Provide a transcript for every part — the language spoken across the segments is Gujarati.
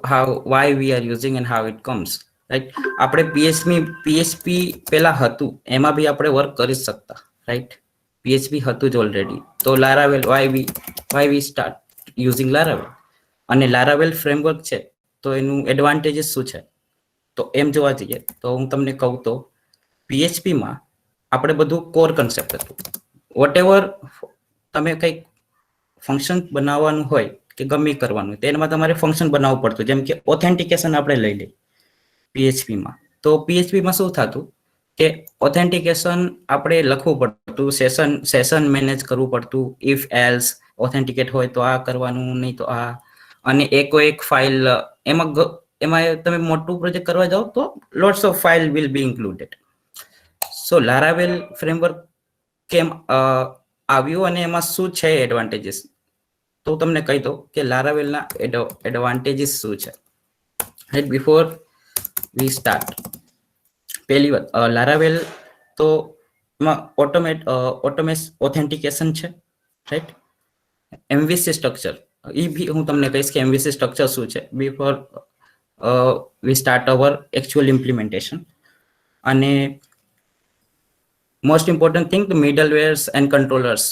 how why we are using and how it comes, right? આપણે PHP પેલા હતું એમાં બી આપણે વર્ક કરી શકતા, right? PHP હતું જ ઓલરેડી, તો લારાવેલ why we start using લારાવેલ, અને લારાવેલ ફ્રેમવર્ક છે તો એનું એડવાન્ટેજીસ શું છે? તો એમ જોવા જઈએ તો હું તમને કહું તો PHP માં આપણે બધું કોર કન્સેપ્ટ હતું. વોટ એવર તમે કંઈક ફંક્શન બનાવવાનું હોય કે ગમે કરવાનું હોય તેમાં તમારે ફંક્શન બનાવવું પડતું, જેમ કે ઓથેન્ટિકેશન આપણે લઈ લઈએ PHP માં. તો PHP માં શું થતું કે ઓથેન્ટિકેશન આપણે લખવું પડતું, સેશન મેનેજ કરવું પડતું, ઇફ એલ્સ ઓથેન્ટિકેટ હોય તો આ કરવાનું, નહીં તો આ, અને એક ફાઇલ એમાં તમે મોટું પ્રોજેક્ટ કરવા જાઓ તો lots of file will be included. So Laravel framework કેમ આવ્યું અને એમાં શું છે એડવાન્ટેજીસ, તો તમને કહી દઉં કે લારાવેલના એડવાન્ટેજીસ શું છે. રાઈટ, બિફોર વી સ્ટાર્ટ, પહેલી વાત લારાવેલ તો એમાં ઓથેન્ટિકેશન છે, રાઈટ. MVC સ્ટ્રક્ચર એ બી હું તમને કહીશ કે MVC સ્ટ્રક્ચર શું છે before we start our actual implementation. અને most important thing, the middlewares and controllers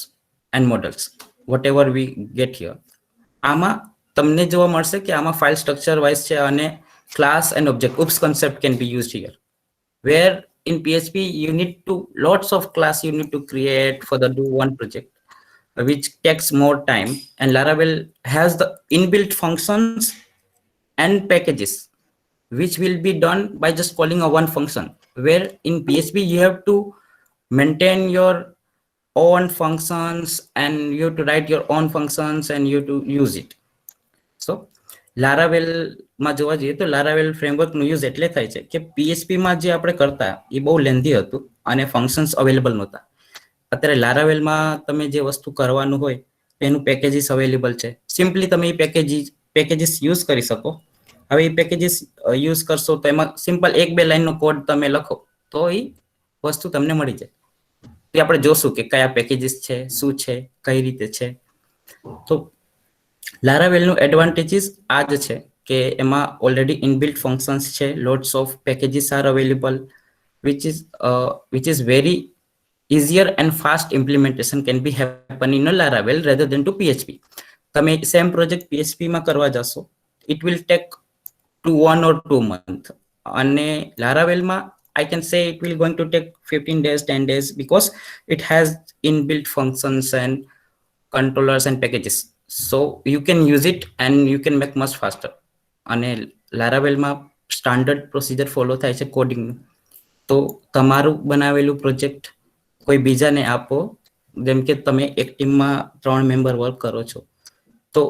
and models whatever we get here. આમાં તમને જોવા મળશે કે આમાં ફાઇલ સ્ટ્રક્ચર વાઇઝ છે અને class and object oops concept can be used here, where in PHP you need to lots of class you need to create for the do one project, which takes more time, and Laravel has the inbuilt functions and packages which will be done by just calling a one function, where in PHP you have to maintain your own functions and you have to write your own functions and you have to use it. So લારાવેલમાં જોવા જઈએ તો લારાવેલ ફ્રેમવર્કનો યુઝ એટલે થાય છે કે PHPમાં જે આપણે કરતા એ બહુ લેન્ધી હતું અને ફંક્શન્સ અવેલેબલ નહોતા. અત્યારે લારાવેલમાં તમે જે વસ્તુ કરવાનું હોય એનું પેકેજીસ અવેલેબલ છે, સિમ્પલી તમે એ પેકેજીસ યુઝ કરી શકો. હવે એ પેકેજીસ યુઝ કરશો તો એમાં સિમ્પલ 1-2 લાઈનનો કોડ તમે લખો તો એ વસ્તુ તમને મળી જાય. એ આપણે જોશું કે કયા પેકેજીસ છે, શું છે, કઈ રીતે છે. તો લારાવેલનું એડવાન્ટેજીસ આ જ છે કે એમાં ઓલરેડી ઇનબિલ્ટ ફંક્શન્સ છે, lots of packages R available, which is very easier and fast implementation can be happen in a Laravel rather than to PHP. તમે સેમ પ્રોજેક્ટ PHP માં કરવા જશો, it will take to 1 or 2 months, અને લારાવેલમાં I can say it will going to take 15 days, 10 days, because it has inbuilt functions and controllers and packages. So you can use it and you can make much faster. અને લારાવેલમાં સ્ટાન્ડર્ડ પ્રોસિજર ફોલો થાય છે કોડિંગનું. તો તમારું બનાવેલું પ્રોજેક્ટ કોઈ બીજાને આપો, જેમ કે તમે એક ટીમમાં 3 મેમ્બર વર્ક કરો છો, તો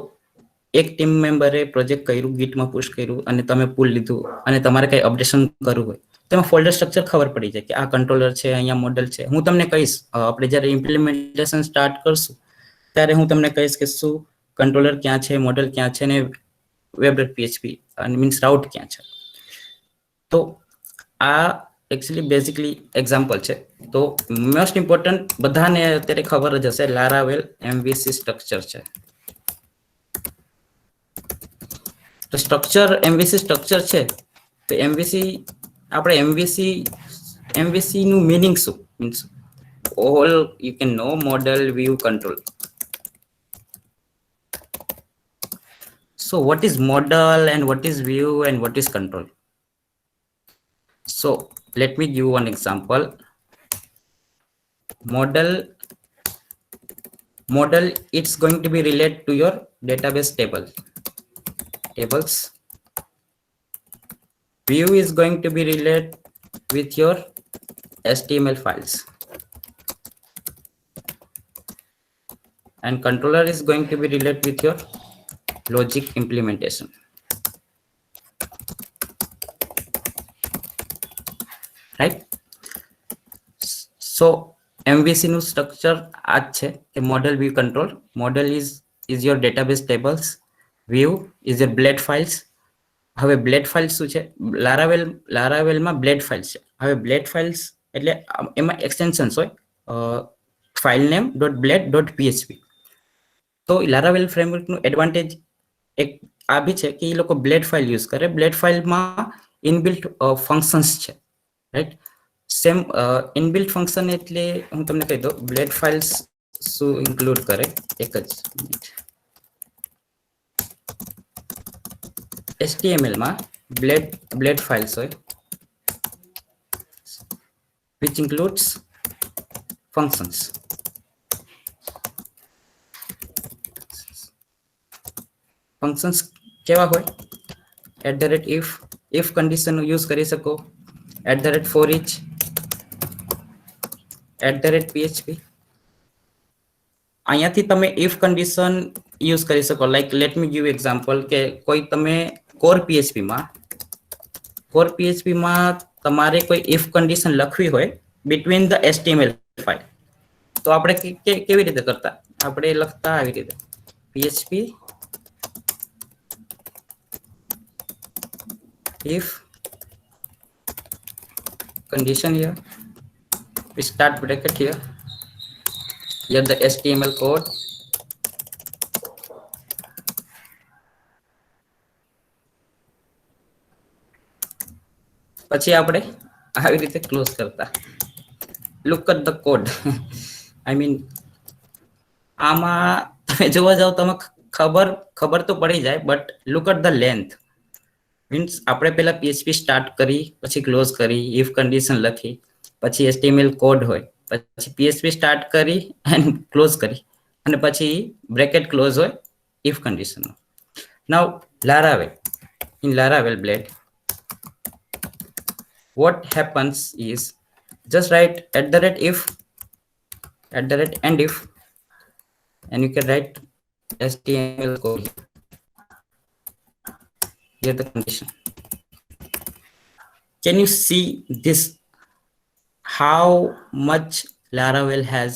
એક ટીમ મેમ્બરે પ્રોજેક્ટ કર્યું, ગીટમાં પુશ કર્યું અને તમે પુલ લીધું અને તમારે કઈ અપડેશન કરવું હોય તો એમાં ફોલ્ડર સ્ટ્રક્ચર ખબર પડી જાય કે આ કંટ્રોલર છે, અહીંયા મોડેલ છે. હું તમને કહીશ આપણે જ્યારે ઇમ્પ્લિમેન્ટેશન સ્ટાર્ટ કરશું ત્યારે હું તમને કહીશ કે શું કંટ્રોલર ક્યાં છે, મોડેલ ક્યાં છે ને web.php અને મીન્સ રાઉટ ક્યાં છે. તો આ એકચ્યુઅલી બેઝિકલી એક્ઝામ્પલ છે. તો મોસ્ટ ઇમ્પોર્ટન્ટ બધાને અત્યારે ખબર જ હશે લારાવેલ MVC સ્ટ્રક્ચર છે. તો સ્ટ્રક્ચર MVC સ્ટ્રક્ચર છે તો આપણે MVC નું મીનિંગ શું? Means all you can know model, view, control. So what is model and what is view and what is control? So let me give one example. Model it's going to be related to your database tables. View is going to be related with your HTML files, and controller is going to be related with your logic implementation. Right? So MVC નું સ્ટ્રક્ચર આ જ છે કે model, view, control. Model is your database tables, view is your blade files. હવે બ્લેડ ફાઇલ્સ શું છે? લારાવેલમાં બ્લેડ ફાઇલ્સ છે. હવે બ્લેડ ફાઇલ્સ એટલે એમાં એક્સટેન્શન્સ હોય, ફાઇલ નેમ .blade.php. તો લારાવેલ ફ્રેમવર્કનું એડવાન્ટેજ એક આ બી છે કે એ લોકો બ્લેડ ફાઇલ યુઝ કરે. બ્લેડ ફાઇલમાં ઇનબિલ્ટ ફંક્શન્સ છે, રાઈટ? સેમ ઇનબિલ્ટ ફંક્શન એટલે હું તમને કહી દઉં બ્લેડ ફાઇલ્સ શું ઇન્ક્લુડ કરે. એક જ મિનિટ. HTML માં બ્લેડ ફાઇલ્સ હોય which includes functions. ફંક્શન્સ કેવા હોય? if કન્ડિશન યુઝ કરી શકો, for each, php. અહીંયાથી તમે if કન્ડિશન યુઝ કરી શકો. Like let me give example કે કોઈ તમે કોર PHP માં તમારે કોઈ if કન્ડિશન લખવી હોય between the HTML ફાઇલ, તો આપણે કેવી રીતે કરતા? આપણે લખતા આવી રીતે PHP if condition here, we start bracket here the HTML code, પછી આપણે આવી રીતે ક્લોઝ કરતા. Look at the code. I mean આમાં તમે જોવા જાવ તમે ખબર તો પડી જાય, but look at the length. Means આપણે પહેલા PHP સ્ટાર્ટ કરી, પછી ક્લોઝ કરી, if કન્ડિશન લખી, પછી HTML કોડ હોય, પછી PHP સ્ટાર્ટ કરી એન્ડ ક્લોઝ કરી, અને પછી બ્રેકેટ ક્લોઝ હોય if condition. Now Laravel, in Laravel Blade, what happens is just write @if, and if, and you can write HTML code here the condition. Can you see this? How much Laravel has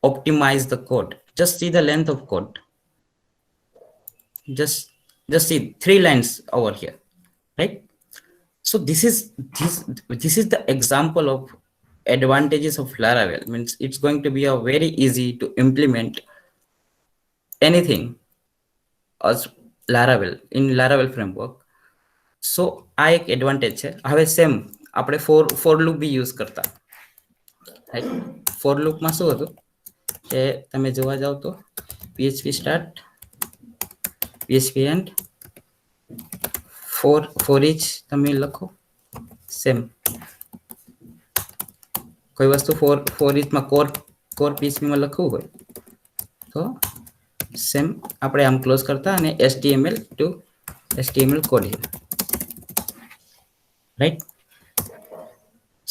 optimized the code? Just see the length of code. Just see 3 lines over here, right? So this is the example of advantages of Laravel. Means it's going to be a very easy to implement anything as Laravel in Laravel framework. So આ એક એડવાન્ટેજ છે. હવે સેમ આપણે ફોર લૂપ બી યુઝ કરતા, રાઈટ? ફોર લૂપમાં શું હતું કે તમે જોવા જાવ તો PHP start, PHP and, for each તમે લખો. સેમ કોઈ વસ્તુ for each માં કોર PHP માં લખવું હોય તો સેમ આપણે આમ ક્લોઝ કરતા અને HTML to HTML code, right?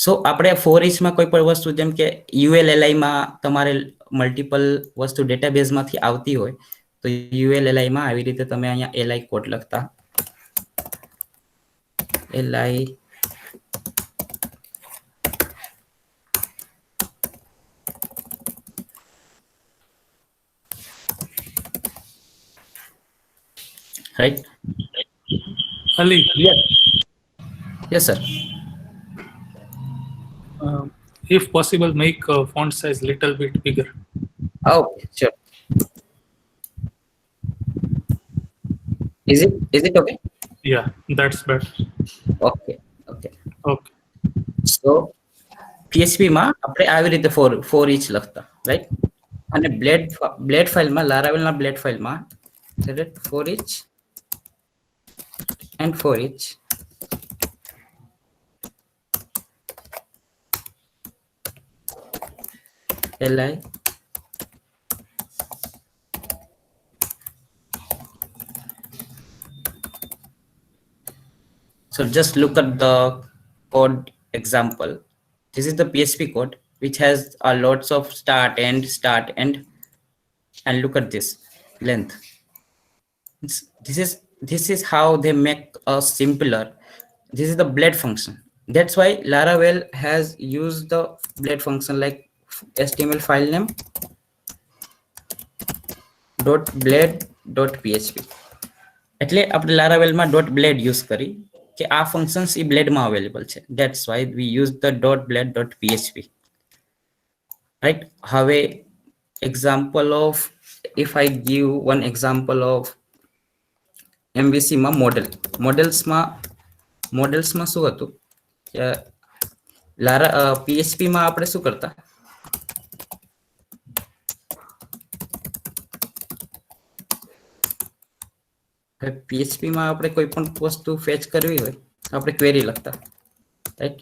So આપણે for each માં કોઈ પણ વસ્તુ જેમ કે ULLI માં તમારે મલ્ટિપલ વસ્તુ ડેટાબેઝમાંથી આવતી હોય તો ULLI માં આવી રીતે તમે અહીંયા li કોડ લખતા, li right? Ali, Yes sir. if possible, make font size little bit bigger. Okay, sure. Is it okay? Yeah, that's better. Okay. Okay. So PHP માં આપણે આવી રીતે for each લખતા, રાઈટ? અને બ્લેડ ફાઇલમાં, લારાવેલના બ્લેડ ફાઇલમાં for each and for each, li so just look at the code example. This is the PHP code which has lots of start end, and look at this length. This is how they make a simpler. This is the blade function. That's why Laravel has used the blade function like HTML file name .blade.php. એટલે આપણે Laravel માં .blade use કરી કે આ functions એ blade માં available છે. That's why we use the .blade.php, right? હવે example of, if I give one example of MVC માં મોડેલ્સમાં શું હતું કે PHP માં આપણે શું કરતા, PHP માં આપણે કોઈ પણ વસ્તુ ફેચ કરવી હોય આપણે ક્વેરી લખતા, રાઈટ.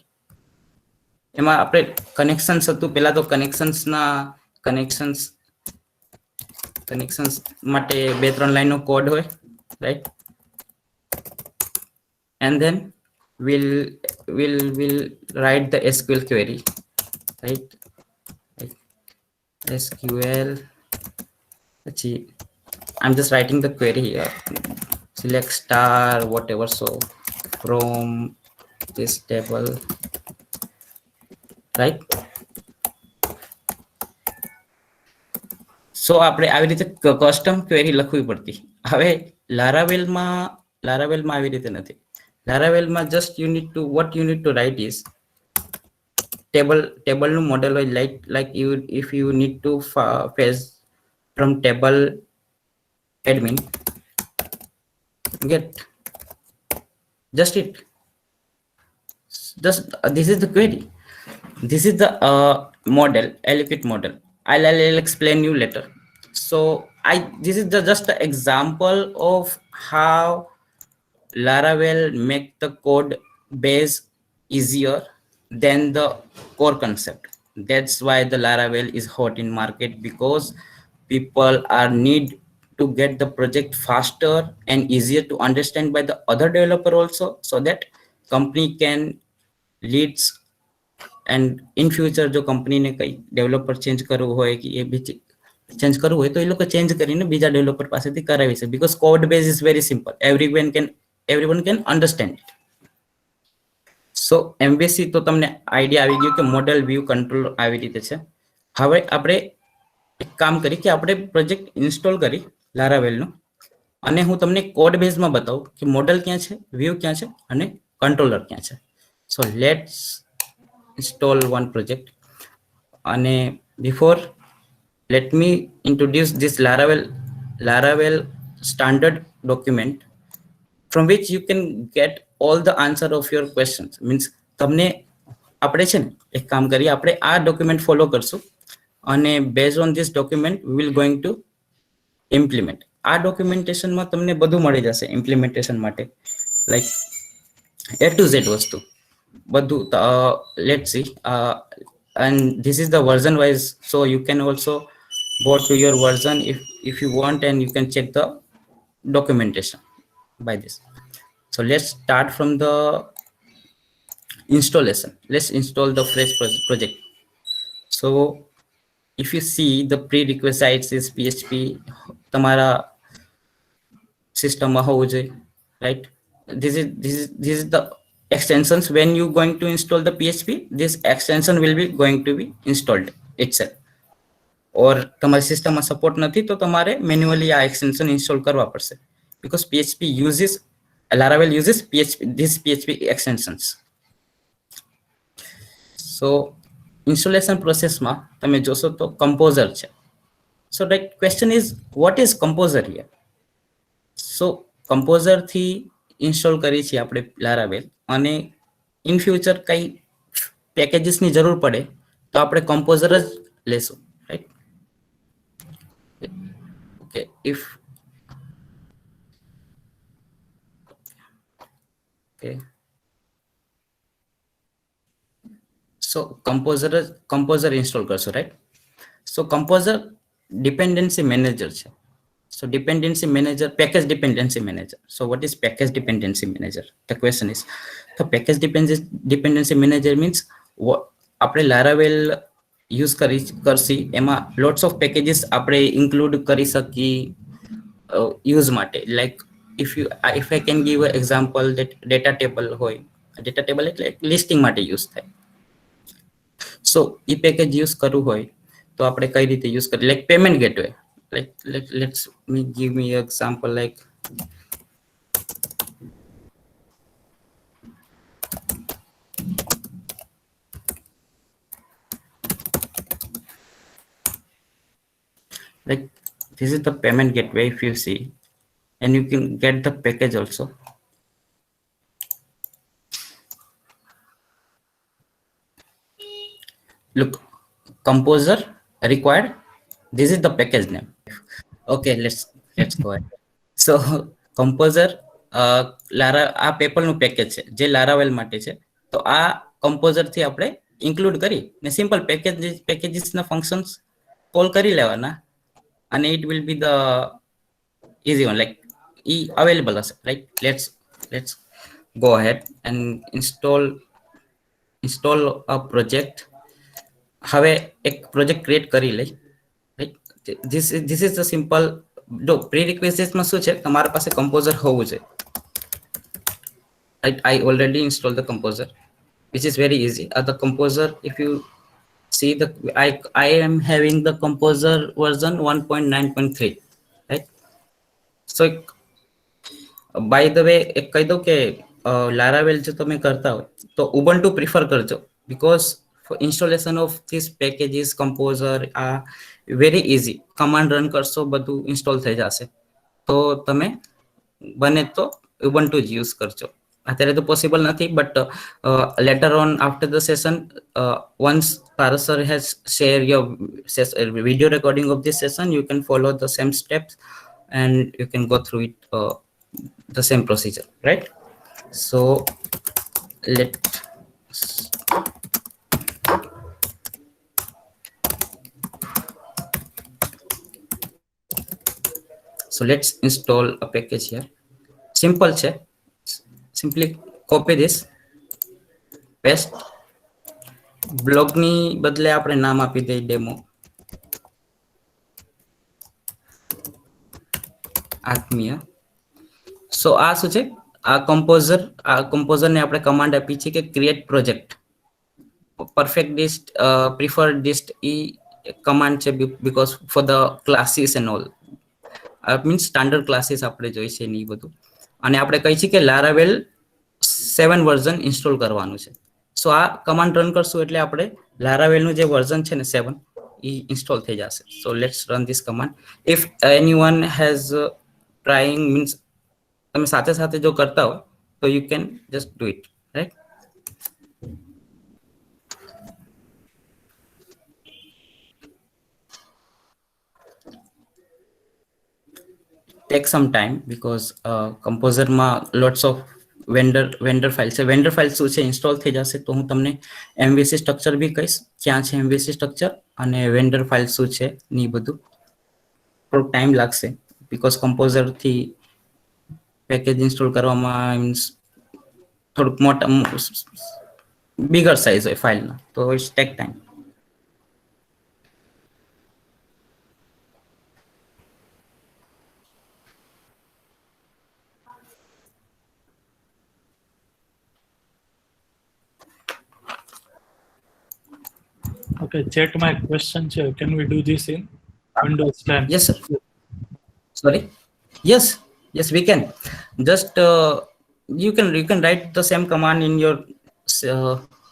એમાં આપણે કનેક્શન્સ હતું, પેલા તો કનેક્શન્સ માટે 2-3 લાઈનનો કોડ હોય, right. And then we'll write the SQL query, right? SQL. I'm just writing the query here. Select star whatever, so from this table, right? So આપણે આવી રીતે કસ્ટમ ક્વેરી લખવી પડતી. હવે લારાવેલમાં આવી રીતે નથી. લારાવેલમાં just what you need to write is table નું મોડેલ હોય, like if you need to fetch from table admin, get just this is the query, this is the model, Liquid model. I'll explain you later. So this is just an example of how Laravel make the code base easier than the core concept. That's why the Laravel is hot in market, because people are need to get the project faster and easier to understand by the other developer also, so that company can leads. And in future जो कंपनी ने कई डेवलपर चेंज करવું હોય કે એ બી ચેન્જ કરવું હોય તો એ લોકો ચેન્જ કરીને બીજા ડેવલપર પાસેથી કરાવી શકે, because code base is very simple, everyone can understand it. So MVC તો તમને આઈડિયા આવી ગયો કે મોડેલ વ્યૂ કંટ્રોલ આવી રીતે છે. હવે આપણે એક કામ કરી કે આપણે પ્રોજેક્ટ ઇન્સ્ટોલ કરી લારાવેલનો, અને હું તમને કોડ બેઝમાં બતાવું કે મોડેલ ક્યાં છે, વ્યૂ ક્યાં છે અને કંટ્રોલર ક્યાં છે. So let's install one project. And before, let me introduce this Laravel standard document from which you can get all the answer of your questions. Means તમને આપણે છે ને એક કામ કરીએ, આપણે આ ડોક્યુમેન્ટ ફોલો કરશું અને based on this document we will going to implement. આ ડોક્યુમેન્ટેશનમાં તમને બધું મળી જશે ઇમ્પ્લિમેન્ટેશન માટે, like A to Z વસ્તુ બધું. Let's see, and this is the version wise, so you can also go to your version if you want, and you can check the documentation by this. So let's start from the installation. Let's install the fresh project. So if you see, the prerequisites is PHP તમારા સિસ્ટમમાં હોવું જોઈએ, right? This is the extensions. When you going to install the PHP, this extension will be going to be installed itself. or તમારી સિસ્ટમમાં સપોર્ટ નથી તો તમારે મેન્યુઅલી આ એક્સટેન્શન ઇન્સ્ટોલ કરવા પડશે, because Laravel uses these PHP extensions. So installation process માં તમે જોશો તો composer છે. So the question is, what is composer here? So composer થી ઇન્સ્ટોલ કરી છે આપણે Laravel, અને in future કઈ પેકેજીસ ની જરૂર પડે તો આપણે composer જ લેશું, right? Okay, okay. So composer install કરશો, right? So composer dependency manager છે. So dependency manager, package dependency manager. So what is package dependency manager? The question is, the package dependency manager means what આપણે Laravel use કરશી એમાં lots of packages આપણે include કરી શકી use માટે. Like if I can give an example, that data table હોય, data table એટલે listing માટે use થાય. So e package use કરવું હોય તો આપણે કઈ રીતે use કરીએ, like payment gateway. Let's give me an example, like this is the payment gateway. If you see, and you can get the package also. Look, composer required. This is the package name. Okay, let's go ahead. So composer લારા આ પેપલનું પેકેજ છે જે લારાવેલ માટે છે. તો આ composer થી આપણે ઇન્ક્લુડ કરી ને સિમ્પલ પેકેજીસના ફંક્શન્સ કોલ કરી લેવાના અને it will be the easy one, like available હશે, right? Let's go ahead and install a project. હવે એક પ્રોજેક્ટ ક્રિએટ કરી લઈ, right? This is the simple. જો prerequisites માં શું છે, તમારા પાસે composer હોવું છે, right? I already installed the composer, which is very easy. The composer, if you see the I am having the composer version 1.9.3, right? So by the way એક કહી દઉં કે લારાવેલ જો તમે કરતા હોય તો ઉબુન્ટુ પ્રિફર કરજો, because for installation of these packages composer are very easy. command run કરશો બધું install થઈ જશે. તો તમે બને તો ઉબુન્ટુ જ યુઝ કરજો. અત્યારે તો પોસિબલ નથી, but later on after the session, once Paras sir has shared your video recording of this session, you can follow the same steps and you can go through it, the same procedure, right? So let's install a package here. Simple છે. Simply copy this, paste. blog ની બદલે આપણે નામ આપી દઈએ ડેમો આત્મીય. સો આ શું છે, આ composer ને આપણે કમાન્ડ આપી છે કે create project. perfect list, preferred list ઈ કમાન્ડ છે because for the classes and all, means standard classes આપણે જોઈશે ને ઈ બધું. અને આપણે કહી છે કે લારાવેલ 7 વર્ઝન ઇન્સ્ટોલ કરવાનું છે. સો આ કમાન્ડ રન કરશું એટલે આપણે લારાવેલનું જે વર્ઝન છે ને 7 ઈ ઇન્સ્ટોલ થઈ જશે. So let's run this command. If anyone has trying, means તમે સાથે સાથે જો કરતા હો તો you can just do it, right? take some time because composer માં lots of vendor files છે. vendor files શું છે, ઇન્સ્ટોલ થઈ જશે તો હું તમને MVC સ્ટ્રક્ચર બી કહીશ, ક્યાં છે MVC સ્ટ્રક્ચર અને vendor file શું છે ને બધું. થોડું ટાઈમ લાગશે because composer થી પેકેજ ઇન્સ્ટોલ કરવામાં મીન્સ થોડુંક મોટા bigger size હોય ફાઇલના, તો it's take time. Okay, chat my question છે. Can we do this in Windows 10? Yes sir. Sorry. Yes, we can. Just you can write the same command in your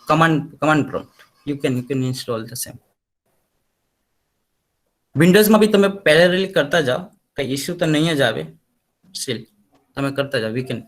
command prompt. You can install the same. Windows માં બી તમે parallel કરતા જાઓ, કઈ ઇશ્યુ તો નહીં જ આવે. સ્ટીલ તમે કરતા જાઓ. we can.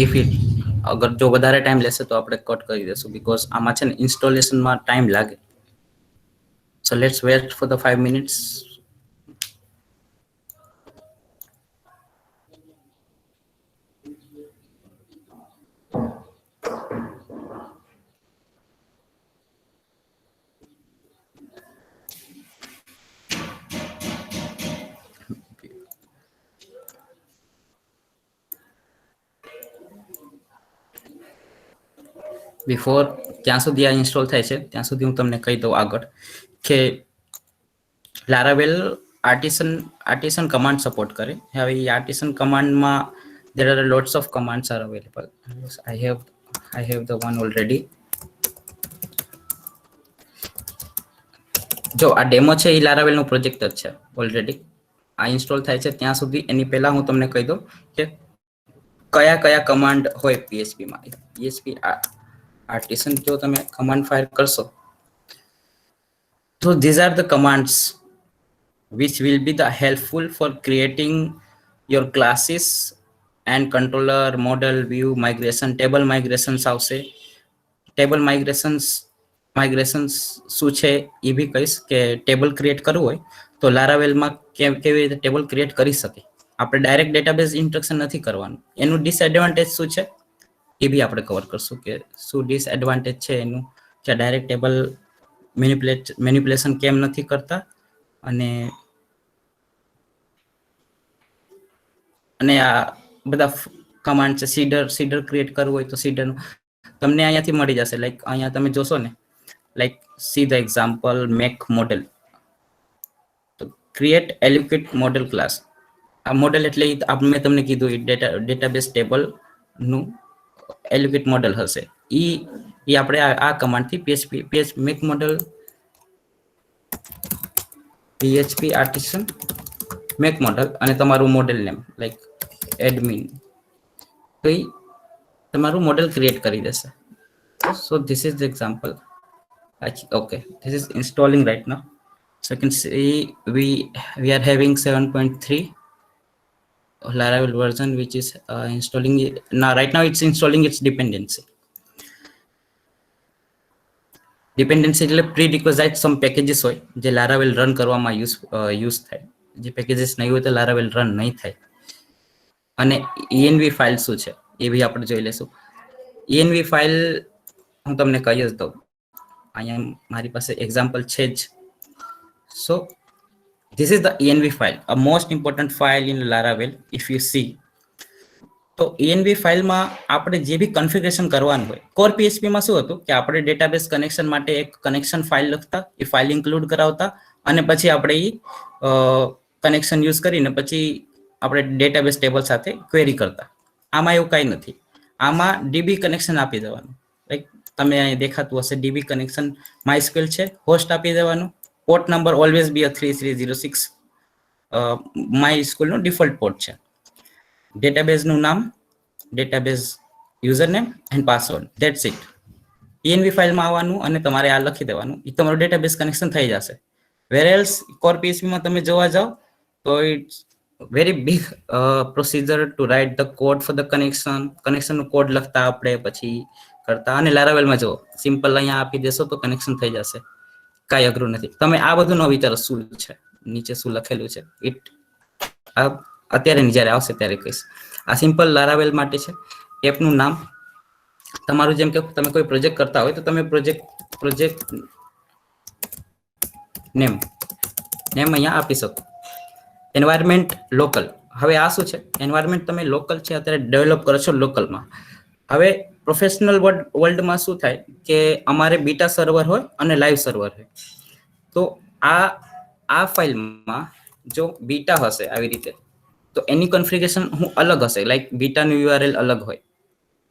if it અગર જો વધારે ટાઈમ લેશે તો આપણે કટ કરી દેશું બીકોઝ આમાં છે ને ઇન્સ્ટોલેશનમાં ટાઈમ લાગે. So let's wait for the 5 minutes. Before ત્યાં સુધી આ ઇન્સ્ટોલ થાય છે ત્યાં સુધી હું તમને કહી દઉં આગળ કે લારાવેલ આર્ટિસન કમાન્ડ સપોર્ટ કરે. હવે એ આર્ટિસન કમાન્ડમાં there are lots of commands are available. I have the one already. જો આ ડેમો છે એ લારાવેલ નો પ્રોજેક્ટ જ છે ઓલરેડી. આ ઇન્સ્ટોલ થાય છે ત્યાં સુધી એની પહેલા હું તમને કહી દઉં કે કયા કયા કમાન્ડ હોય PHP માં. PHP આર્ટિસન જો તમે કમાન્ડ ફાયર કરશો so these are the commands which will be the helpful for creating your classes and controller, model, view, migration, table migrations આવશે. ટેબલ માઇગ્રેશન્સ શું છે એ બી કહીશ કે ટેબલ ક્રિએટ કરવું હોય તો લારાવેલમાં કેવી રીતે ટેબલ ક્રિએટ કરી શકે. આપણે ડાયરેક્ટ ડેટાબેઝ ઇન્સ્ટ્રક્શન નથી કરવાનું. એનું ડિસએડવાન્ટેજ શું છે એ બી આપણે કવર કરશું કે શું ડિસએડવાન્ટેજ છે એનું, કે ડાયરેક્ટ ટેબલ મેનિપ્યુલેશન કેમ નથી કરતા અને આ બધા કમાન્ડ છે. સીડર ક્રિએટ કરવું હોય તો સીડર તમને અહીંયાથી મળી જશે. લાઈક અહીંયા તમે જોશો ને, like see the example make model, તો ક્રિએટ એલોકેટ મોડેલ ક્લાસ. આ મોડેલ એટલે મેં તમને કીધું ડેટાબેઝ ટેબલ નું એલોકેટ મોડેલ હશે. ઈ આપણે આ કમાન્ડ થી PHP make model PHP artisan make model અને તમારું મોડેલ નેમ લાઈક એડમિન, તો ઈ તમારું મોડેલ ક્રિએટ કરી દેશે. So this is the example. Okay, this is installing right now. So you can see we are having 7.3 Laravel version which is installing it. Now right now it's installing its dependency. એટલે prerequisite some packages હોય જે Laravel રન કરવામાં યુઝ થાય. જે પેકેजेस નહીં હોય તો Laravel રન નહીં થાય. અને env ફાઇલ શું છે એ બી આપણે જોઈ લેશું. env ફાઇલ હું તમને કહી જ દઉં. અહીંયા મારી પાસે એક્ઝામ્પલ છે જ. સો this is the env file, a most important file in Laravel if you see. તો env ફાઇલમાં આપણે જે બી કન્ફિગરેશન કરવાનું હોય, કોર PHP માં શું હતું કે આપણે ડેટાબેઝ કનેક્શન માટે એક કનેક્શન ફાઇલ લખતા, એ ફાઇલ ઇન્ક્લુડ કરાવતા અને પછી આપણે એ કનેક્શન યુઝ કરીને પછી આપણે ડેટાબેઝ ટેબલ સાથે ક્વેરી કરતા. આમાં એવું કાંઈ નથી. આમાં ડીબી કનેક્શન આપી દેવાનું. લાઈક તમે અહીં દેખાતું હશે ડીબી કનેક્શન MySQL છે, હોસ્ટ આપી દેવાનું, port number always be 3306 MySQL નો ડિફોલ્ટ પોર્ટ છે. ડેટાબેઝ નું નામ, database user name and password, that's it. env ફાઇલમાં આવવાનું અને તમારે આ લખી દેવાનું, એ તમારું ડેટાબેઝ કનેક્શન થઈ જશે. વેરએલ્સ કોર PHP માં તમે જોવા જાઓ તો it's very big procedure to write the code for the connection નું કોડ લખતા આપણે પછી કરતા. અને લારાવેલમાં જો સિમ્પલ અહીંયા આપી દેશો તો કનેક્શન થઈ જશે. કાંઈ અઘરું નથી. તમે આ બધું ન વિચારો શું છે નીચે શું લખેલું છે. અત્યારે જ્યારે આવશે ત્યારે કહીશ. આ સિમ્પલ લારાવેલ માટે છે. એપનું નામ તમારું, જેમ કે તમે કોઈ પ્રોજેક્ટ કરતા હોય તો તમે પ્રોજેક્ટ નેમ અહીંયા આપી શકો. Environment local. હવે આ શું છે, એન્વાયરમેન્ટ તમે લોકલ છે અત્યારે ડેવલપ કરો છો લોકલમાં. હવે પ્રોફેશનલ વર્લ્ડમાં શું થાય કે અમારે બીટા સર્વર હોય અને લાઈવ સર્વર હોય. તો આ ફાઇલમાં જો બીટા હશે આવી રીતે તો એની કન્ફિગરેશન હું અલગ હશે. લાઈક બીટાનું URL અલગ હોય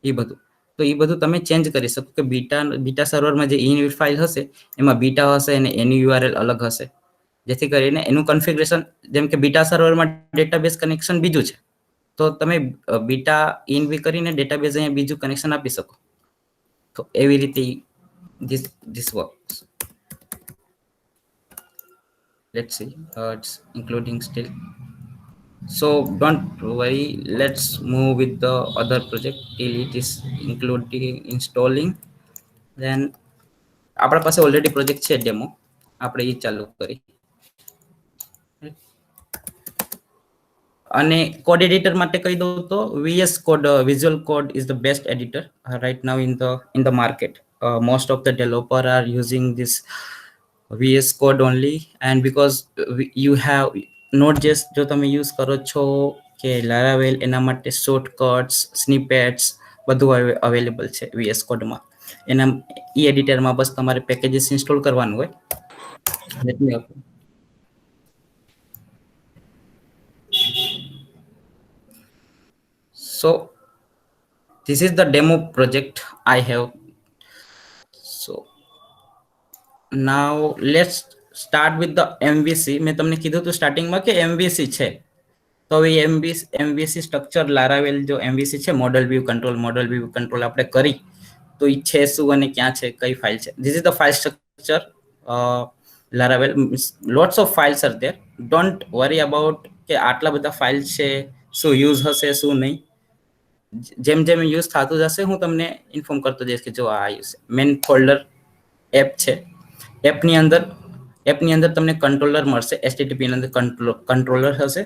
એ બધું. તો એ બધું તમે ચેન્જ કરી શકો કે બીટા સર્વરમાં જે env ફાઇલ હશે એમાં બીટા હશે અને એની URL અલગ હશે, જેથી કરીને એનું કન્ફિગરેશન, જેમ કે બીટા સર્વરમાં ડેટાબેઝ કનેક્શન બીજું છે તો તમે બીટા env કરીને ડેટાબેઝ અહીંયા બીજું કનેક્શન આપી શકો. તો એવી રીતે this works. Let's see, it's including still. So don't worry, let's move with the other project till it is including installing. Then આપણા પાસે ઓલરેડી પ્રોજેક્ટ છે ડેમો, આપણે એ ચાલુ કરી. અને કોડ એડિટર માટે કહી દઉં તો VS Code, Visual Code is the best editor right now in the market. Most of the developer are using this VS Code only, and because you have Node.js જો તમે યુઝ કરો છો કે Laravel, એના માટે શોર્ટકટ્સ, સ્નિપેટ્સ બધું અવેલેબલ છે VS Code માં. એના ઈ એડિટરમાં બસ તમારે પેકેજીસ ઇન્સ્ટોલ કરવાનું હોય. Let me open. So this is the demo project I have. So now let's start with the MVC. મેં તમને કીધું હતું સ્ટાર્ટિંગમાં કે એમવીસી છે, તો હવે એમવીસી સ્ટ્રક્ચર લારાવેલ જો એમવીસી છે, મોડલ વ્યૂ કંટ્રોલ આપણે કરી, તો એ છે શું અને ક્યાં છે, કઈ ફાઇલ છે. This is the file structure Laravel. Lots of files are there. Don't worry about કે આટલા બધા ફાઇલ છે, શું યુઝ હશે શું નહીં. જેમ જેમ યુઝ થતું જશે હું તમને ઇન્ફોર્મ કરતો જઈશ કે જો આ યુઝ મેન ફોલ્ડર એપ છે. એપની અંદર તમને કંટ્રોલર મળશે. એચટીટીપી ની અંદર કંટ્રોલર હશે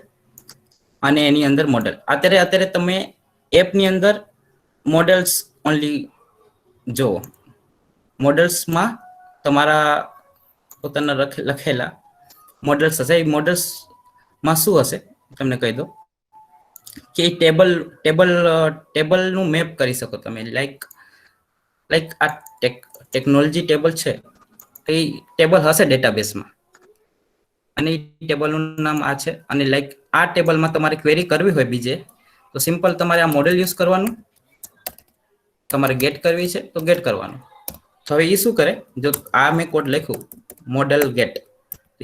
અને એની અંદર મોડેલ. અત્યારે તમે એપની અંદર મોડેલ્સ ઓનલી જુઓ. મોડેલ્સમાં તમારા પોતાના લખેલા મોડેલ્સ હશે. એ મોડેલ્સમાં શું હશે તમને કહી દો કે ટેબલનું મેપ કરી શકો તમે. લાઈક આ ટેકનોલોજી ટેબલ છે, એ ટેબલ હશે ડેટાબેઝમાં અને એ ટેબલનું નામ આ છે. અને લાઈક આ ટેબલમાં તમારે ક્વેરી કરવી હોય બીજે, તો સિમ્પલ તમારે આ મોડેલ યુઝ કરવાનું. તમારે ગેટ કરવી છે તો ગેટ કરવાનું. તો હવે એ શું કરે, જો આ મેં કોડ લખ્યું મોડેલ ગેટ,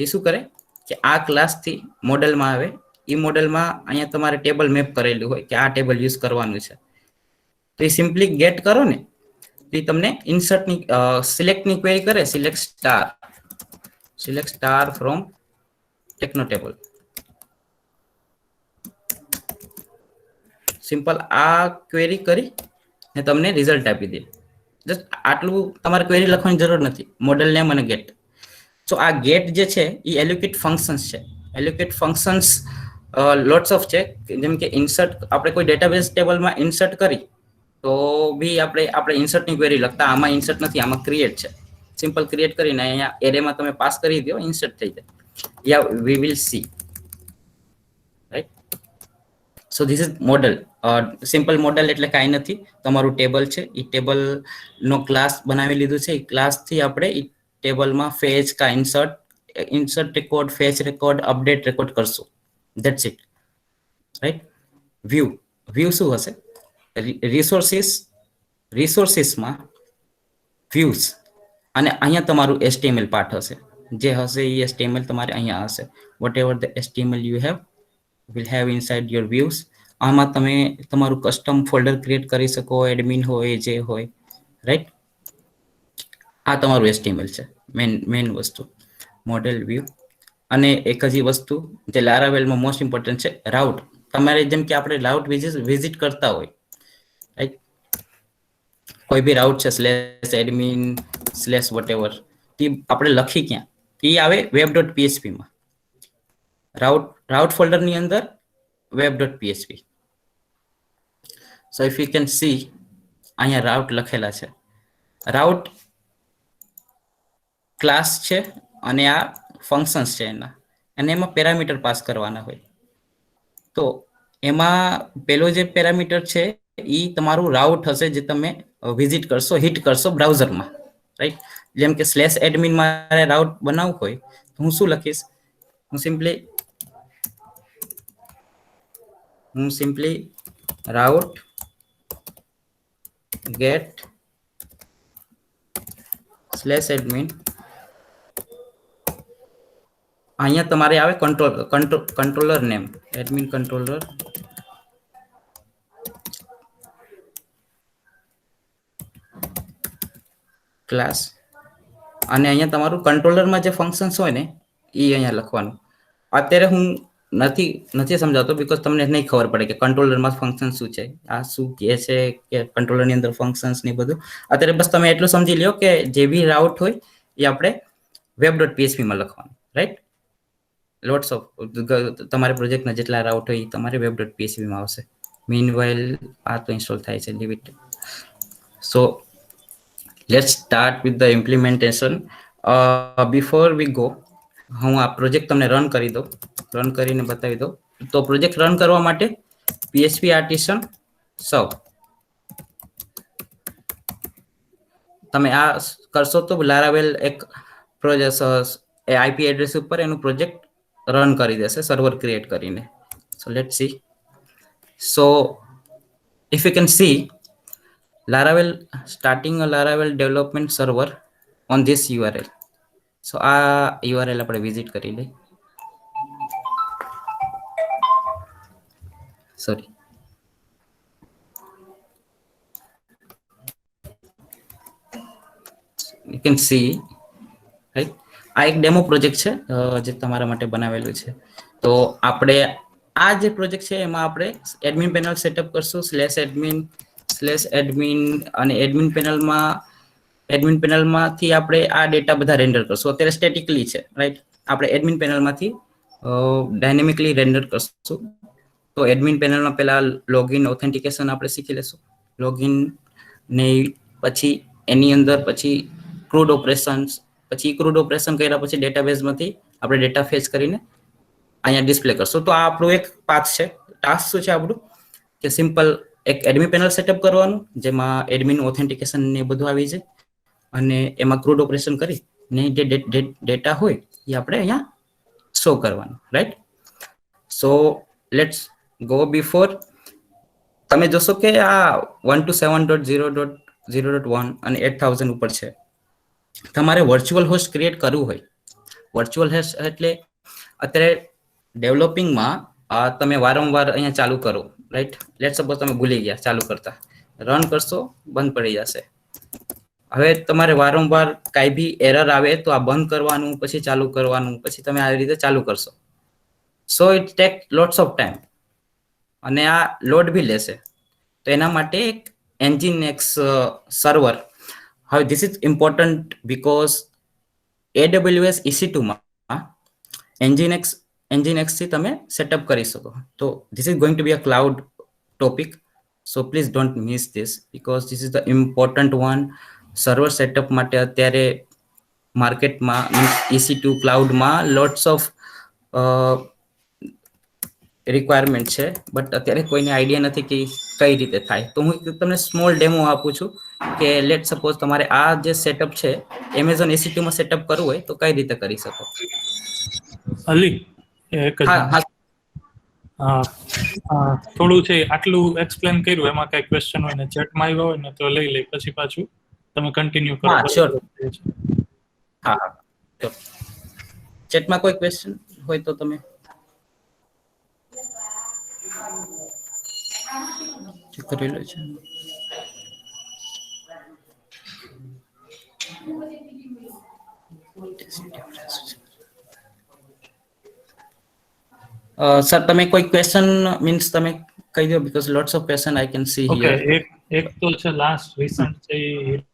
એ શું કરે કે આ ક્લાસથી મોડેલમાં આવે. એ મોડેલમાં અહીંયા તમારે ટેબલ મેપ કરેલું હોય કે આ ટેબલ યુઝ કરવાનું છે, તો એ સિમ્પલી ગેટ કરો ને, તો એ તમને ઇન્સર્ટની સિલેક્ટની ક્વેરી કરે. Select star from techno table. Simple આ ક્વેરી કરી ને તમને રિઝલ્ટ આપી દે. જસ્ટ આટલું તમારે ક્વેરી લખવાની જરૂર નથી. મોડેલ નેમ અને ગેટ. સો આ ગેટ જે છે એ એલ્યુકેટ ફંક્શન્સ છે. એલ્યુકેટ ફંક્શન્સ લોટ્સ ઓફ છે. જેમ કે ઇન્સર્ટ, આપણે કોઈ ડેટાબેઝ ટેબલમાં ઇન્સર્ટ કરી તો બી આપણે ઇન્સર્ટની ક્વેરી લખતા. આમાં ઇન્સર્ટ નથી, આમાં ક્રિએટ છે. સિમ્પલ ક્રિએટ કરીને અહીંયા એરેમાં તમે પાસ કરી દો, ઇન્સર્ટ થઈ જાય. Yeah we will see, right. So this is model. Simple model એટલે કાંઈ નથી, તમારું ટેબલ છે, એ ટેબલનો ક્લાસ બનાવી લીધું છે. એ ક્લાસથી આપણે એ ટેબલમાં ફેચ કા insert record, fetch record, update record કરશું. That's it, right. વ્યૂ શું હશે? રિસોર્સિસમાં વ્યૂઝ, અને અહીંયા તમારું HTML પાર્ટ હશે. જે હશે એ HTML તમારે અહીંયા હશે. Whatever the HTML you have will have inside your views. આમાં તમે તમારું કસ્ટમ ફોલ્ડર ક્રિએટ કરી શકો, એડમિન હોય જે હોય, રાઈટ. આ તમારું HTML છે, મેન વસ્તુ મોડેલ વ્યૂ. અને એક હજી વસ્તુ જે લારાવેલમાં મોસ્ટ ઇમ્પોર્ટન્ટ છે, રાઉટ. તમારે જેમ કે આપણે રાઉટ વિઝિટ કરતા હોય, રાઈટ. કોઈ બી રાઉટ છે /admin/ whatever, તે આપણે લખી ક્યાં, એ આવે web.php માં. રાઉટ ફોલ્ડરની અંદર web.php. So if you can see, અહીંયા રાઉટ લખેલા છે. રાઉટ ક્લાસ છે અને આ ફંક્શન્સ છે એના, અને એમાં પેરામીટર પાસ કરવાના હોય. તો એમાં પેલો જે પેરામીટર છે એ તમારું રાઉટ હશે, જે તમે વિઝિટ કરશો, હિટ કરશો બ્રાઉઝરમાં, રાઈટ. જેમ કે /admin મારે રાઉટ બનાવવું હોય તો હું શું લખીશ? હું સિમ્પલી રાઉટ get /admin. અહીંયા તમારે આવે controller name, admin controller, class. અને અહીંયા તમારું કંટ્રોલરમાં જે ફંક્શન્સ હોય ને એ અહીંયા લખવાનું. અત્યારે હું નથી સમજાવતો, બીકોઝ તમને નહીં ખબર પડે કે કંટ્રોલરમાં ફંક્શન શું છે, આ શું કહે છે કે કંટ્રોલરની અંદર ફંક્શન્સ ને બધું. અત્યારે બસ તમે એટલું સમજી લ્યો કે જે બી રાઉટ હોય એ આપણે web.php માં લખવાનું, રાઈટ. લોટ્સ ઓફ તમારે પ્રોજેક્ટના જેટલા રાઉટ હોય એ તમારે web.php માં આવશે. મીનવાઇલ આ તો ઇન્સ્ટોલ થાય છે, leave it. So let's start with the implementation. Before we go, હું આ પ્રોજેક્ટ તમને રન કરીને બતાવી દઉં. તો પ્રોજેક્ટ રન કરવા માટે PHP આર્ટિસન સર્વ તમે આ કરશો તો લારાવેલ એક પ્રોજેક્ટ IP એડ્રેસ ઉપર એનું પ્રોજેક્ટ રન કરી દેશે, સર્વર ક્રિએટ કરીને. So let's see. So if you can see, Laravel starting a Laravel development server on this URL. સો આ URL આપણે વિઝિટ કરી લઈ. Sorry, you can see, right? આ એક ડેમો પ્રોજેક્ટ છે જે તમારા માટે બનાવેલું છે. તો આપણે આ જે પ્રોજેક્ટ છે એમાં આપણે એડમિન પેનલ સેટઅપ કરશું /admin અને એડમિન પેનલમાંથી આપણે આ ડેટા બધા રેન્ડર કરશું. અત્યારે સ્ટેટિકલી છે, રાઈટ? આપણે એડમિન પેનલમાંથી ડાયનેમિકલી રેન્ડર કરશું. તો એડમિન પેનલમાં પહેલા લોગિન ઓથેન્ટિકેશન આપણે શીખી લેશું. લોગિન ને પછી એની અંદર પછી ક્રૂડ ઓપરેશન્સ, પછી ક્રૂડ ઓપરેશન કર્યા પછી ડેટાબેઝમાંથી આપણે ડેટા ફેચ કરીને અહીંયા ડિસ્પ્લે કરશું. તો આ આપણું એક પાથ છે. ટાસ્ક શું છે આપણું? કે સિમ્પલ એક એડમિન પેનલ સેટઅપ કરવાનું, જેમાં એડમિન ઓથેન્ટિકેશન ને બધું આવી જાય, અને એમાં ક્રૂડ ઓપરેશન કરી ને જે ડેટા હોય એ આપણે અહીંયા શો કરવાનું, right? So let's go before. તમે જોશો કે આ 127.0.0.1 અને 8000 ઉપર છે. તમારે વર્ચ્યુઅલ હોસ્ટ ક્રિએટ કરવું હોય, વર્ચ્યુઅલ હોસ્ટ એટલે અત્યારે ડેવલપિંગમાં તમે વારંવાર અહીંયા ચાલુ કરો, રાઈટ? લેટ સપોઝ તમે ભૂલી ગયા ચાલુ કરતા, રન કરશો બંધ પડી જશે. હવે તમારે વારંવાર કાંઈ બી એરર આવે તો આ બંધ કરવાનું, પછી ચાલુ કરવાનું, પછી તમે આવી રીતે ચાલુ કરશો. So it take lots of time અને આ લોડ બી લેશે. તો એના માટે એક Nginx સર્વર. હવે this is important because AWS EC2 માં Nginx થી તમે સેટઅપ કરી શકો. તો this is going to be a cloud topic. So please don't miss this because this is the important one. Server setup માટે અત્યારે માર્કેટમાં EC2 ક્લાઉડમાં લોટ્સ ઓફ રિક્વાયરમેન્ટ છે, બટ અત્યારે કોઈને આઈડિયા નથી કે કઈ રીતે થાય. તો હું તમને સ્મોલ ડેમો આપું છું કે લેટ સપોઝ તમારે આ જે સેટઅપ છે Amazon EC2 માં સેટઅપ કરવું હોય તો કઈ રીતે કરી શકો. અલી એક જ થોડું છે આટલું એક્સપ્લેન કર્યું, એમાં કઈ ક્વેશ્ચન હોય ને ચેટમાં આવ્યો હોય ને તો લઈ લે, પછી પાછું તમે કન્ટિન્યુ કરો. હા શ્યોર. હા ચેટમાં કોઈ ક્વેશ્ચન હોય તો તમે કરી લો છે. સર તમે કોઈ ક્વેશ્ચન મીન્સ તમે કહી દો, because lots of question I can see here. એક તો છે લાસ્ટ રિસન્ટ છે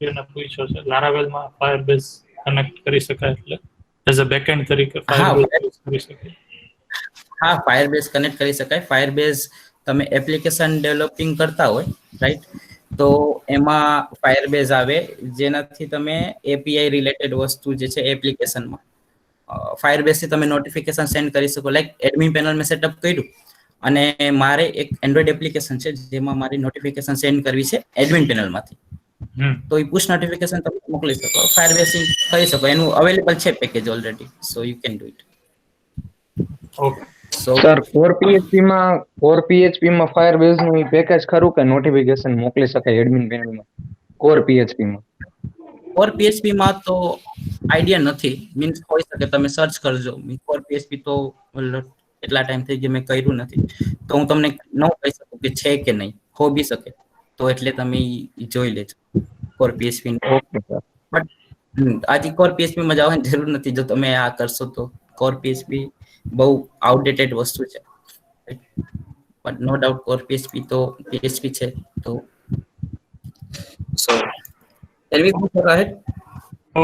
હિરને પૂછ્યો છે, લારાવેલમાં ફાયરબેઝ કનેક્ટ કરી શકાય એટલે એઝ અ બેકએન્ડ તરીકે ફાયરબેઝ યુઝ કરી શકાય. હા, ફાયરબેઝ કનેક્ટ કરી શકાય. ફાયરબેઝ તમે એપ્લિકેશન ડેવલપિંગ કરતા હોય, રાઈટ? તો એમાં ફાયરબેઝ આવે, જેનાથી તમે API રિલેટેડ વસ્તુ જે છે એપ્લિકેશનમાં ફાયરબેઝ થી તમે નોટિફિકેશન સેન્ડ કરી શકો. લાઈક એડમિન પેનલ મેં સેટઅપ કર્યું અને મારે એક એન્ડ્રોઇડ એપ્લિકેશન છે જેમાં મારી નોટિફિકેશન સેન્ડ કરવી છે એડમિન પેનલમાંથી, તો એ પુશ નોટિફિકેશન તમે મોકલી શકો, ફાયરબેઝ થી કરી શકો. એનું અવેલેબલ છે package already, so you can do it. Okay sir, core PHP માં ફાયરબેઝ નું પેકેજ ખરું કે નોટિફિકેશન મોકલી શકાય એડમિન પેનલમાં કોર PHP માં? કોર PHP માં તો આઈડિયા નથી, મીન્સ હોઈ શકે, તમે સર્ચ કરજો. કોર PHP તો એટલા ટાઈમ થઈ ગયા મેં કર્યું નથી, તો હું તમને ન કહી શકું કે છે કે નહીં. હો બી શકે, તો એટલે તમે જોઈ લેજો core PHP. Okay sir. But આજે કોર PHP માં જવાની જરૂર નથી. જો તમે આ કરશો તો કોર PHP બહુ આઉટડેટેડ વસ્તુ છે, but no doubt core PHP તો PHP છે. તો so can we go ahead?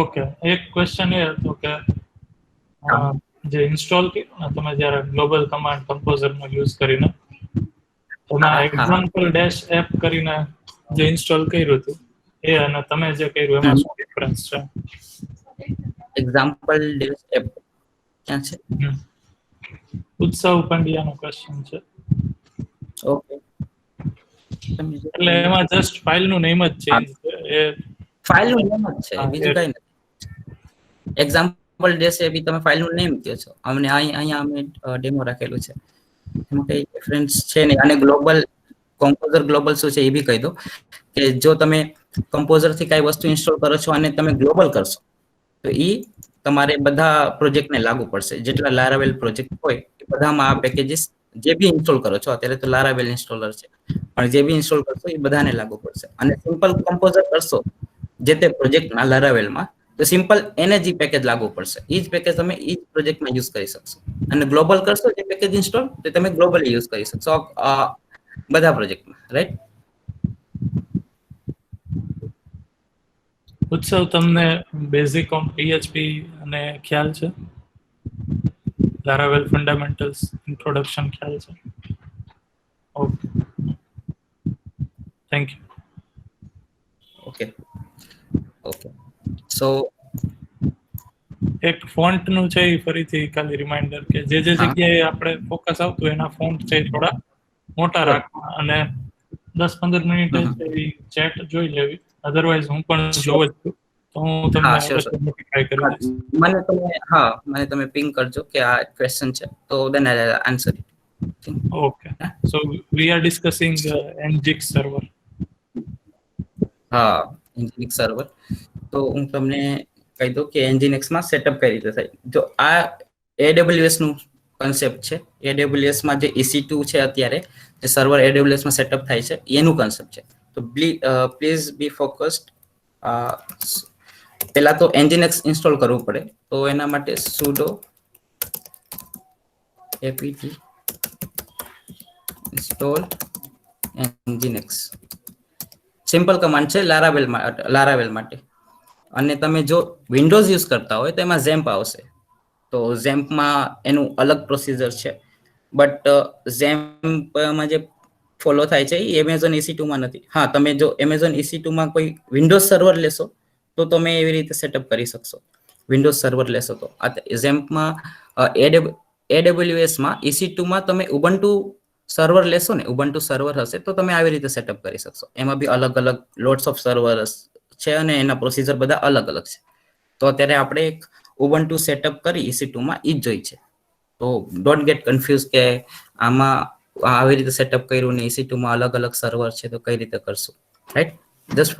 Okay, એક ક્વેશ્ચન એ હતો કે જે ઇન્સ્ટોલ કર્યું ને તમે જ્યારે ગ્લોબલ કમાન્ડ કમ્પોઝરનો યુઝ કરીને, એમાં એક્ઝામ્પલ ડેશ એપ કરીને જે ઇન્સ્ટોલ કર્યું હતું એ અને તમે જે કર્યું એમાં શું ડિફરન્સ છે? એક્ઝામ્પલ ડેશ એપ ક્યાં છે? ઉત્સવ પંડ્યાનો ક્વેશ્ચન છે. ઓકે, એટલે એમાં જસ્ટ ફાઇલનું નેમ જ ચેન્જ છે, એ ફાઇલનું નેમ જ છે, બીજું કઈ નથી. એક્ઝામ્પલ ડેશ એપ તમે ફાઇલનું નેમ કહો છો. અમને અહીંયા અમે ડેમો રાખેલું છે, એમાં કઈ ડિફરન્સ છે નહીં. અને ગ્લોબલ કમ્પોઝર ગ્લોબલ શું છે એ બી કહી દો કે જો તમે કમ્પોઝર થી કઈ વસ્તુ ઇન્સ્ટોલ કરો છો અને તમે ગ્લોબલ કરશો તો એ તમારે બધા પ્રોજેક્ટને લાગુ પડશે. જેટલા લારાવેલ પ્રોજેક્ટ હોય એ બધામાં આ પેકેજીસ જે બી ઇન્સ્ટોલ કરો છો, અત્યારે તો લારાવેલ ઇન્સ્ટોલર છે, પણ જે બી ઇન્સ્ટોલ કરશો એ બધાને લાગુ પડશે. અને સિમ્પલ કમ્પોઝર કરશો જે તે પ્રોજેક્ટના લારાવેલમાં, તો સિમ્પલ એને જ પેકેજ લાગુ પડશે. એ જ પેકેજ તમે એ જ પ્રોજેક્ટમાં યુઝ કરી શકશો. અને ગ્લોબલ કરશો જે પેકેજ ઇન્સ્ટોલ, તો તમે ગ્લોબલી યુઝ કરી શકશો બધા પ્રોજેક્ટમાં, રાઈટ? ઉત્સવ, તમને બેઝિક ઓન PHP અને ખ્યાલ છે? લારાવેલ ફંડામેન્ટલ્સ ઇન્ટ્રોડક્શન ખ્યાલ છે? Okay, thank you. Okay okay. So એક ફોન્ટ નું છે એ ફરીથી ખાલી રિમાઇન્ડર કે જે જગ્યાએ આપણે ફોકસ આવતું એના ફોન્ટ છે એ થોડા મોટા રાખવા, અને 10-15 મિનિટે એ ચેટ જોઈ લેવી. અધરવાઇઝ હું પણ જોઉં જ છું, તો હું તમને નોટિફાઈ કરી દઈશ. મને તમે પિંગ કરજો કે આ ક્વેશ્ચન છે, તો then I answer it. Okay, so we are discussing Nginx server. હા, Nginx સર્વર. તો હું તમને કહી દઉં કે Nginx માં સેટઅપ કઈ રીતે થાય. જો આ AWS નું કન્સેપ્ટ છે. AWS માં જે EC2 છે અત્યારે જે સર્વર AWS માં સેટઅપ થાય છે એનું કન્સેપ્ટ છે. તો પ્લીઝ બી ફોકસ્ડ. પહેલા તો Nginx ઇન્સ્ટોલ કરવું પડે, તો એના માટે sudo apt install Nginx simple command છે લારાવેલ માટે. અને તમે જો વિન્ડોઝ યુઝ કરતા હોય તો એમાં ઝેમ્પ આવશે. તો ઝેમ્પમાં એનું અલગ પ્રોસિજર છે, બટ ઝેમ્પમાં જે ફોલો થાય છે એ એમેઝોન EC2 માં નથી. હા, તમે જો એમેઝોન EC2 માં કોઈ વિન્ડોઝ સર્વર લેશો તો તમે એવી રીતે સેટઅપ કરી શકશો. વિન્ડોઝ સર્વર લેશો તો ઝેમ્પમાં AWS માં EC2 માં તમે ઉબુન્ટુ સર્વર લેશો ને, ઉબુન્ટુ સર્વર હશે તો તમે આવી રીતે સેટઅપ કરી શકશો. એમાં બી અલગ અલગ લોટ્સ ઓફ સર્વર્સ છે અને એના પ્રોસિજર બધા અલગ અલગ છે. તો અત્યારે આપણે એક ઉબુન્ટુ સેટઅપ કરી EC2 માં ઈ જ જોઈ છે. તો ડોન્ટ ગેટ કન્ફ્યુઝ કે આમાં આવી રીતે સેટઅપ કર્યું ને EC2 માં અલગ અલગ સર્વર છે તો કઈ રીતે કરશું, રાઈટ? જસ્ટ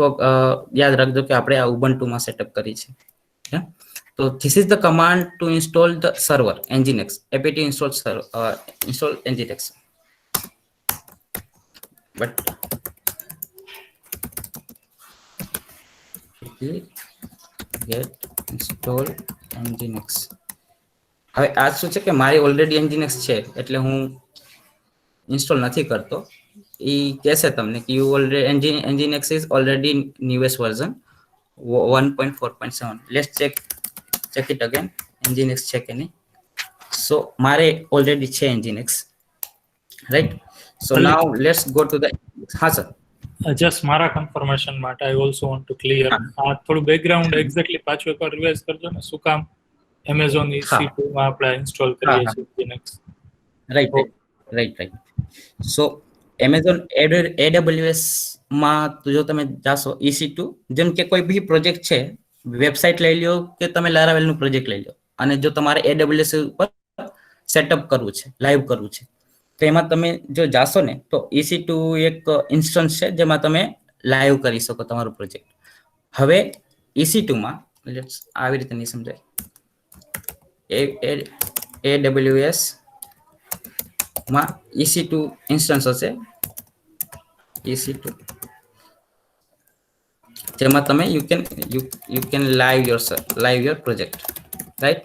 યાદ રાખજો કે આપણે આ ઉબુન્ટુ માં સેટઅપ કરી છે. તો this is the command to install the server Nginx. apt install Nginx. But get install Nginx. હવે આ શું છે કે મારી ઓલરેડી Nginx છે એટલે હું ઇન્સ્ટોલ નથી કરતો. એ કહેશે તમને કે you already Nginx is already newest version 1.4.7. let's check it again. Nginx છે કે નહીં. so મારે ઓલરેડી છે Nginx, right? so now let's go to the હા સર. જસ્ટ મારા કન્ફર્મેશન માટે I also want to clear આ થોડું બેકગ્રાઉન્ડ એક્ઝેક્ટલી પાછું એકવાર રિવાઇઝ કરજો ને, શું કામ એમેઝોન EC2 માં આપણે ઇન્સ્ટોલ કરીએ છીએ Nginx. રાઈટ. સો એમેઝોન AWS માં જો તમે જાશો EC2, જેમ કે કોઈ બી પ્રોજેક્ટ છે, વેબસાઇટ લઈ લ્યો કે તમે લારાવેલ નું પ્રોજેક્ટ લઈ લો, અને જો તમારે AWS ઉપર સેટઅપ કરવું છે, લાઈવ કરવું છે, તો એમાં તમે જો જાશો ને તો EC2 એક ઇન્સ્ટન્સ છે જેમાં તમે લાઈવ કરી શકો તમારું પ્રોજેક્ટ. હવે EC2 માં આવી રીતે નહીં સમજાય. AWS માં EC2 ઇન્સ્ટન્સ હશે, EC2 જેમાં તમે you can live your project, right?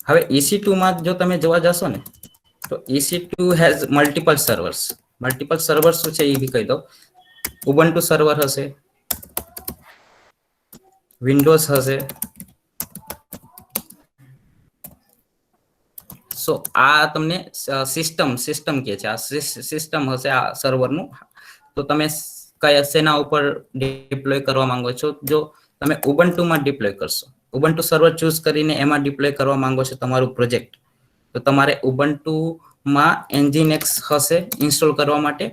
હવે EC2 માં જો તમે જોવા જશો ને તો EC2 has multiple servers શું છે એ બી કહી દો. ઉબુન્ટુ સર્વર હશે, વિન્ડોઝ હશે. સો આ તમને સિસ્ટમ કે છે, આ સિસ્ટમ હશે આ સર્વરનું. તો તમે કયા શેના ઉપર ડિપ્લોય કરવા માંગો છો? જો તમે ઉબુન્ટુ માં ડિપ્લોય કરશો, ઉબુન્ટુ સર્વર ચૂઝ કરીને એમાં ડિપ્લોય કરવા માંગો છો તમારું પ્રોજેક્ટ, તો તમારે ઉબુન્ટુ માં Nginx હશે ઇન્સ્ટોલ કરવા માટે.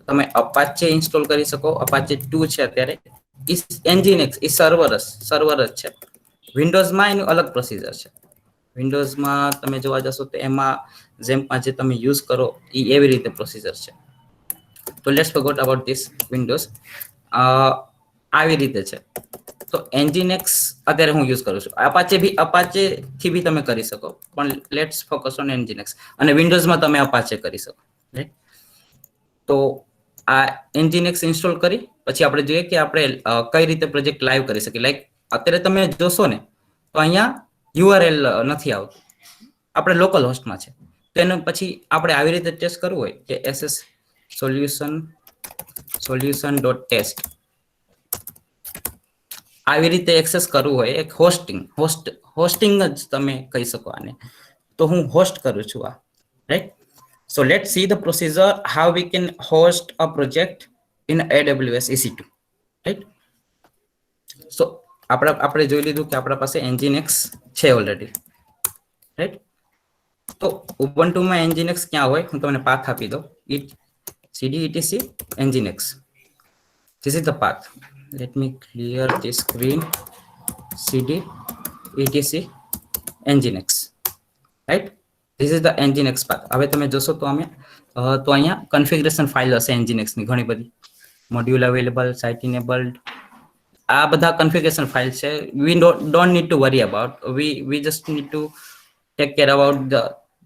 તમે અપાચે ઇન્સ્ટોલ કરી શકો, અપાચે 2 છે અત્યારે. Nginx એ સર્વર જ છે. વિન્ડોઝમાં એનું અલગ પ્રોસિજર છે. વિન્ડોઝમાં તમે જોવા જશો તો એમાં ઝેમ્પમાં જે તમે યુઝ કરો એ એવી રીતે પ્રોસિજર છે. તો let's forgot about this Windows. આવી રીતે છે. તો nginx અત્યારે હું યુઝ કરું છું. અપાચે થી બી તમે કરી શકો, પણ લેટ્સ ફોકસ ઓન nginx. અને વિન્ડોઝમાં તમે અપાચે કરી શકો, રાઈટ? તો આ nginx ઇન્સ્ટોલ કરી પછી આપણે જોઈએ કે આપણે કઈ રીતે પ્રોજેક્ટ લાઈવ કરી શકીએ. લાઈક અત્યારે તમે જોશો ને તો અહીંયા URL નથી આવતું, આપણે લોકલ હોસ્ટમાં છે. તેને પછી આપણે આવી રીતે ટેસ્ટ કરવું હોય કે ss solution.test આવી રીતે એક્સેસ કરવું હોય, એક હોસ્ટિંગ જ તમે કહી શકો આને. તો હું હોસ્ટ કરું છું આ, right? So let's see the procedure how we can host a project in AWS EC2, right? So આપણે જોઈ લીધું કે આપણા પાસે nginx છે ઓલરેડી, રાઈટ? તો ubuntu માં nginx ક્યાં હોય હું તમને પાથ આપી દઉં. cd etc nginx. This is the path. Let me clear this screen. cd etc nginx, right? This is the nginx path. હવે તમે જોશો તો અહીંયા configuration file હશે nginx ની ઘણી બધી. module available, site enabled, આ બધા configuration file છે. We don't need to worry about. We just need to take care about the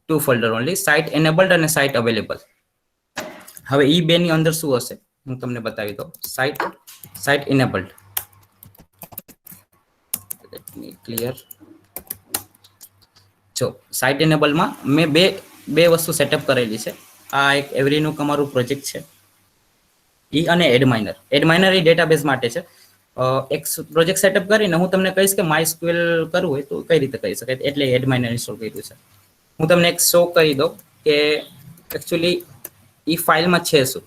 two folder only, site enabled and site available. હવે ઈ બે ની અંદર શું હશે હું તમને બતાવી દઉં. site enabled. Let me clear. જો સાઇટ એનેબલમાં મેં બે વસ્તુ સેટઅપ કરેલી છે. આ એક એવરીનુક અમારું પ્રોજેક્ટ છે ઈ, અને એડમાઇનર એ ડેટાબેઝ માટે છે. એક પ્રોજેક્ટ સેટઅપ કરીને હું તમને કહીશ કે MySQL કરવું હોય તો કઈ રીતે કરી શકાય, એટલે એડમાઇનર ઇન્સ્ટોલ કર્યું છે. હું તમને એક શો કરી દઉં કે એકચ્યુઅલી ઈ ફાઇલમાં છે શું.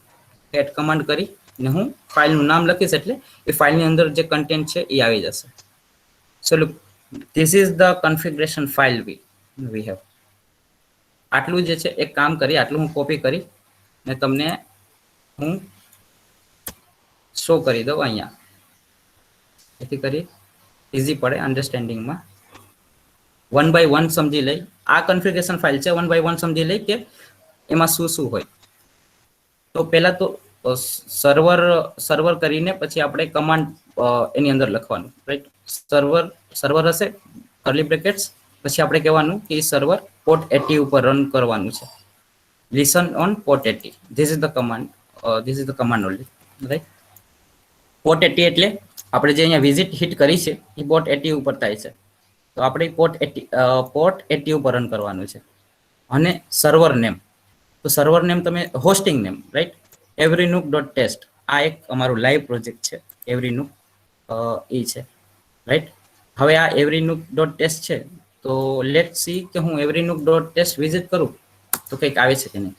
એડ કમાન્ડ કરી ને હું ફાઇલનું નામ લખીશ એટલે એ ફાઇલની અંદર જે કન્ટેન્ટ છે એ આવી જશે. So look, this is the configuration file we have. આટલું જે છે એક કામ કરી, આટલું હું કોપી કરી ને તમને હું શો કરી દઉં અહીંયા, એથી કરી ઈઝી પડે અન્ડરસ્ટેન્ડિંગમાં. 1 by 1 સમજી લઈ. આ કન્ફિગરેશન ફાઇલ છે, 1 by 1 સમજી લઈ કે એમાં શું હોય. તો પહેલા તો સર્વર કરીને પછી આપણે કમાન્ડ એની અંદર લખવાનું, રાઈટ? સર્વર હશે કર્લી બ્રેકેટ્સ, પછી આપણે કહેવાનું કે સર્વર પોર્ટ 80 ઉપર રન કરવાનું છે. Listen on port 80. This is the command only, right? Port 80 એટલે આપણે જે અહીંયા વિઝિટ હિટ કરી છે એ પોર્ટ 80 ઉપર થાય છે. તો આપણે પોર્ટ 80 ઉપર રન કરવાનું છે. અને સર્વર નેમ, તો સર્વર નેમ તમે હોસ્ટિંગ નેમ, રાઈટ? everynook.test. આ એક અમારું લાઈવ પ્રોજેક્ટ છે everynook એ છે, રાઈટ? હવે આ everynook.test છે. તો લેટ સી કે હું everynook.test વિઝિટ કરું તો કંઈક આવે છે કે નહીં.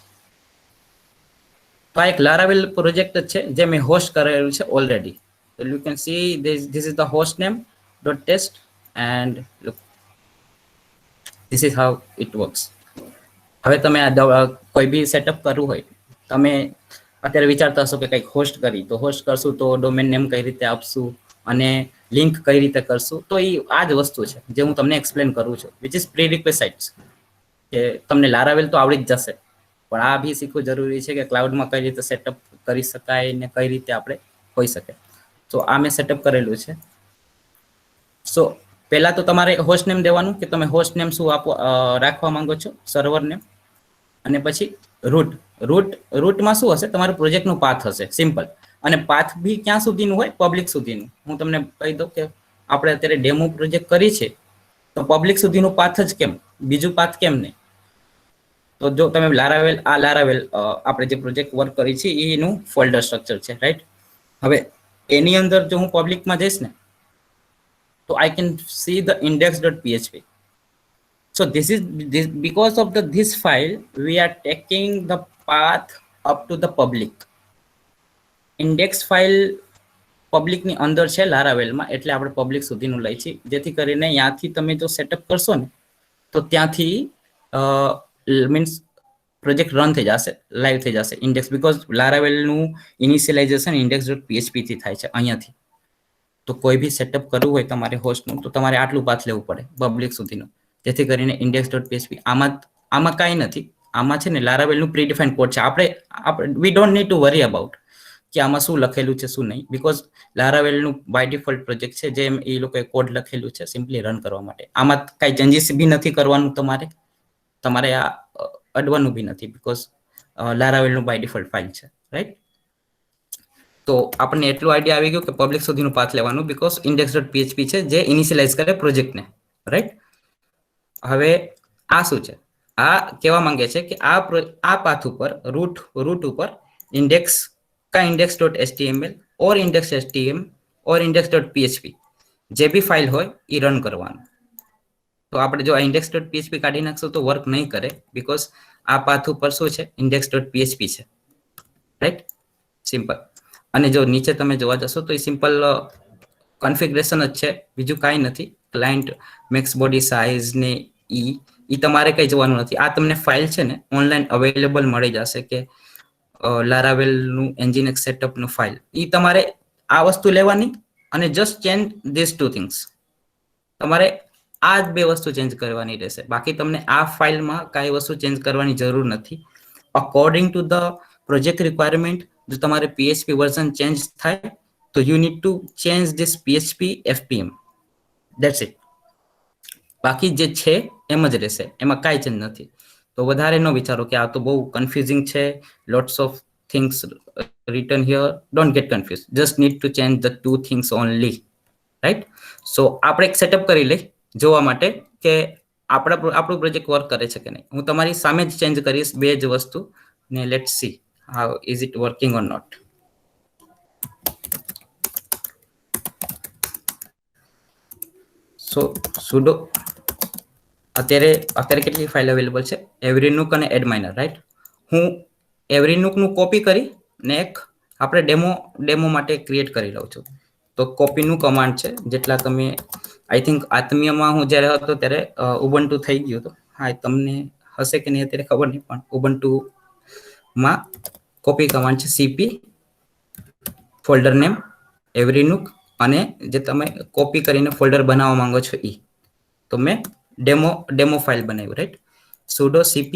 તો આ એક લારાવેલ પ્રોજેક્ટ જ છે જે મેં હોસ્ટ કરેલું છે ઓલરેડી. તો you can see this is the host name .test and look, this is how it works. હવે તમે આ કોઈ બી સેટઅપ કરવું હોય, તમે અત્યારે વિચારતા હશો કે કંઈક હોસ્ટ કરી, તો હોસ્ટ કરશું તો ડોમેન નેમ કઈ રીતે આપશું અને લિંક કઈ રીતે કરશું. તો એ આ જ વસ્તુ છે જે હું તમને એક્સપ્લેન કરું છું, વિચ ઇઝ પ્રી રિક્વેસાઇટ્સ. કે તમને લારાવેલ તો આવડી જ જશે, પણ આ બી શીખવું જરૂરી છે કે ક્લાઉડમાં કઈ રીતે સેટઅપ કરી શકાય ને કઈ રીતે આપણે હોઈ શકે. તો આ મેં સેટઅપ કરેલું છે. સો પહેલા તો તમારે હોસ્ટ નેમ દેવાનું કે તમે હોસ્ટ નેમ શું રાખવા માંગો છો, સર્વર નેમ. અને પછી રૂટમાં શું હશે, તમારું પ્રોજેક્ટનું પાથ હશે, સિમ્પલ. અને પાથ બી ક્યાં સુધીનું હોય, પબ્લિક સુધીનું. હું તમને કહી દઉં કે આપણે અત્યારે ડેમો પ્રોજેક્ટ કરી છે તો પબ્લિક સુધીનું પાથ જ કેમ, બીજું પાથ કેમ નહીં. તો જો તમે લારાવેલ આપણે જે પ્રોજેક્ટ વર્ક કરી છે એનું ફોલ્ડર સ્ટ્રક્ચર છે, રાઈટ? હવે એની અંદર જો હું પબ્લિકમાં જઈશ ને તો I can see the index.php. So this because of this file we are taking the path up to the public. Index file public ની અંદર છે લારાવેલમાં, એટલે આપણે પબ્લિક સુધીનું લઈ છીએ, જેથી કરીને ત્યાંથી તમે જો સેટઅપ કરશો ને તો ત્યાંથી મીન્સ પ્રોજેક્ટ રન થઈ જશે, લાઈવ થઈ જશે ઇન્ડેક્સ, બીકોઝ લારાવેલનું ઇનિશિયલાઇઝેશન index.php થી થાય છે અહીંયાથી. તો કોઈ બી સેટઅપ કરવું હોય તમારે હોસ્ટનું તો તમારે આટલું પાથ લેવું પડે પબ્લિક સુધીનું, જેથી કરીને index.php આમાં કાંઈ નથી. આમાં છે ને લારાવેલનું પ્રીડિફાઇન્ડ કોડ છે. આપણે we don't need to worry about કે આમાં શું લખેલું છે શું નહીં, બીકોઝ લારાવેલ નું બાય ડિફોલ્ટ પ્રોજેક્ટ છે, જેમ એ લોકોએ કોડ લખેલું છે સિમ્પલી રન કરવા માટે. આમાં કઈ ચેન્જીસ બી નથી કરવાનું તમારે આ અડવાનું બી નથી, બીકોઝ લારાવેલ નું બાય ડિફોલ્ટ ફાઇલ છે, રાઈટ. તો આપણને એટલું આઈડિયા આવી ગયું કે પબ્લિક સુધીનું પાથ લેવાનું, બીકોઝ index.php છે જે ઇનિશિયલાઇઝ કરે પ્રોજેક્ટને, રાઈટ. હવે આ શું છે, આ કહેવા માંગે છે કે આ પાથ ઉપર રૂટ ઉપર ઇન્ડેક્સ का index.html और index.htm और index.php જે બી ફાઇલ હોય એ રન કરવાનું. તો આપણે જો આ index.php કાઢી નાખશું તો વર્ક નહીં કરે, બીકોઝ આ પાથ ઉપર શું છે, index.php છે, રાઈટ. સિમ્પલ. અને જો નીચે તમે જોવા જશો તો એ સિમ્પલ કન્ફિગરેશન જ છે, બીજું કાંઈ નથી. ક્લાયન્ટ મેક્સ બોડી સાઇઝ ને ઈ તમારે કંઈ જોવાનું નથી. આ તમને ફાઇલ છે ને ઓનલાઈન અવેલેબલ મળી જશે કે લારાવેલ નું એન્જિન સેટઅપ નું ફાઇલ, ઈ તમારે આ વસ્તુ લેવાની અને just change this two things. તમારે આ જ બે વસ્તુ ચેન્જ કરવાની રહેશે, બાકી તમને આ ફાઇલમાં કાંઈ વસ્તુ ચેન્જ કરવાની જરૂર નથી. According to the project requirement જો તમારે PHP વર્ઝન ચેન્જ થાય તો you need to change this PHP FPM, that's it. બાકી જે છે એમ જ રહેશે, એમાં કાંઈ ચેન્જ નથી. તો વધારે ન વિચારો કે આ તો બહુ કન્ફ્યુઝિંગ છે, lots of things written here. Don't get confused, just need to change the two things only, right. So આપણે એક સેટઅપ કરી લઈ જોવા માટે કે આપણું પ્રોજેક્ટ વર્ક કરે છે કે નહીં. હું તમારી સામે જ ચેન્જ કરીશ બે જ વસ્તુ ને let's see how is it working or not. So sudo અત્યારે કેટલી ફાઇલ અવેલેબલ છે, એવરીનુક અને એડમાઇનર, રાઈટ. હું એવરીનુક નું કોપી કરી ને એક આપણે ડેમો માટે ક્રિએટ કરી લઉં છું. તો કોપી નું કમાન્ડ છે, જેટલા તમે આઈ થિંક આત્મીયમાં હું જ્યારે હતો ત્યારે ઉબુન્ટુ થઈ ગયું હતું. હા, તમને હશે કે નહીં અત્યારે ખબર નહીં, પણ ઉબુન્ટુમાં કોપી કમાન્ડ છે cp ફોલ્ડર નેમ એવરીનુક અને જે તમે કોપી કરીને ફોલ્ડર બનાવવા માંગો છો ઈ. તો મેં ડેમો ફાઇલ બનાવ્યું, રાઈટ. sudo cp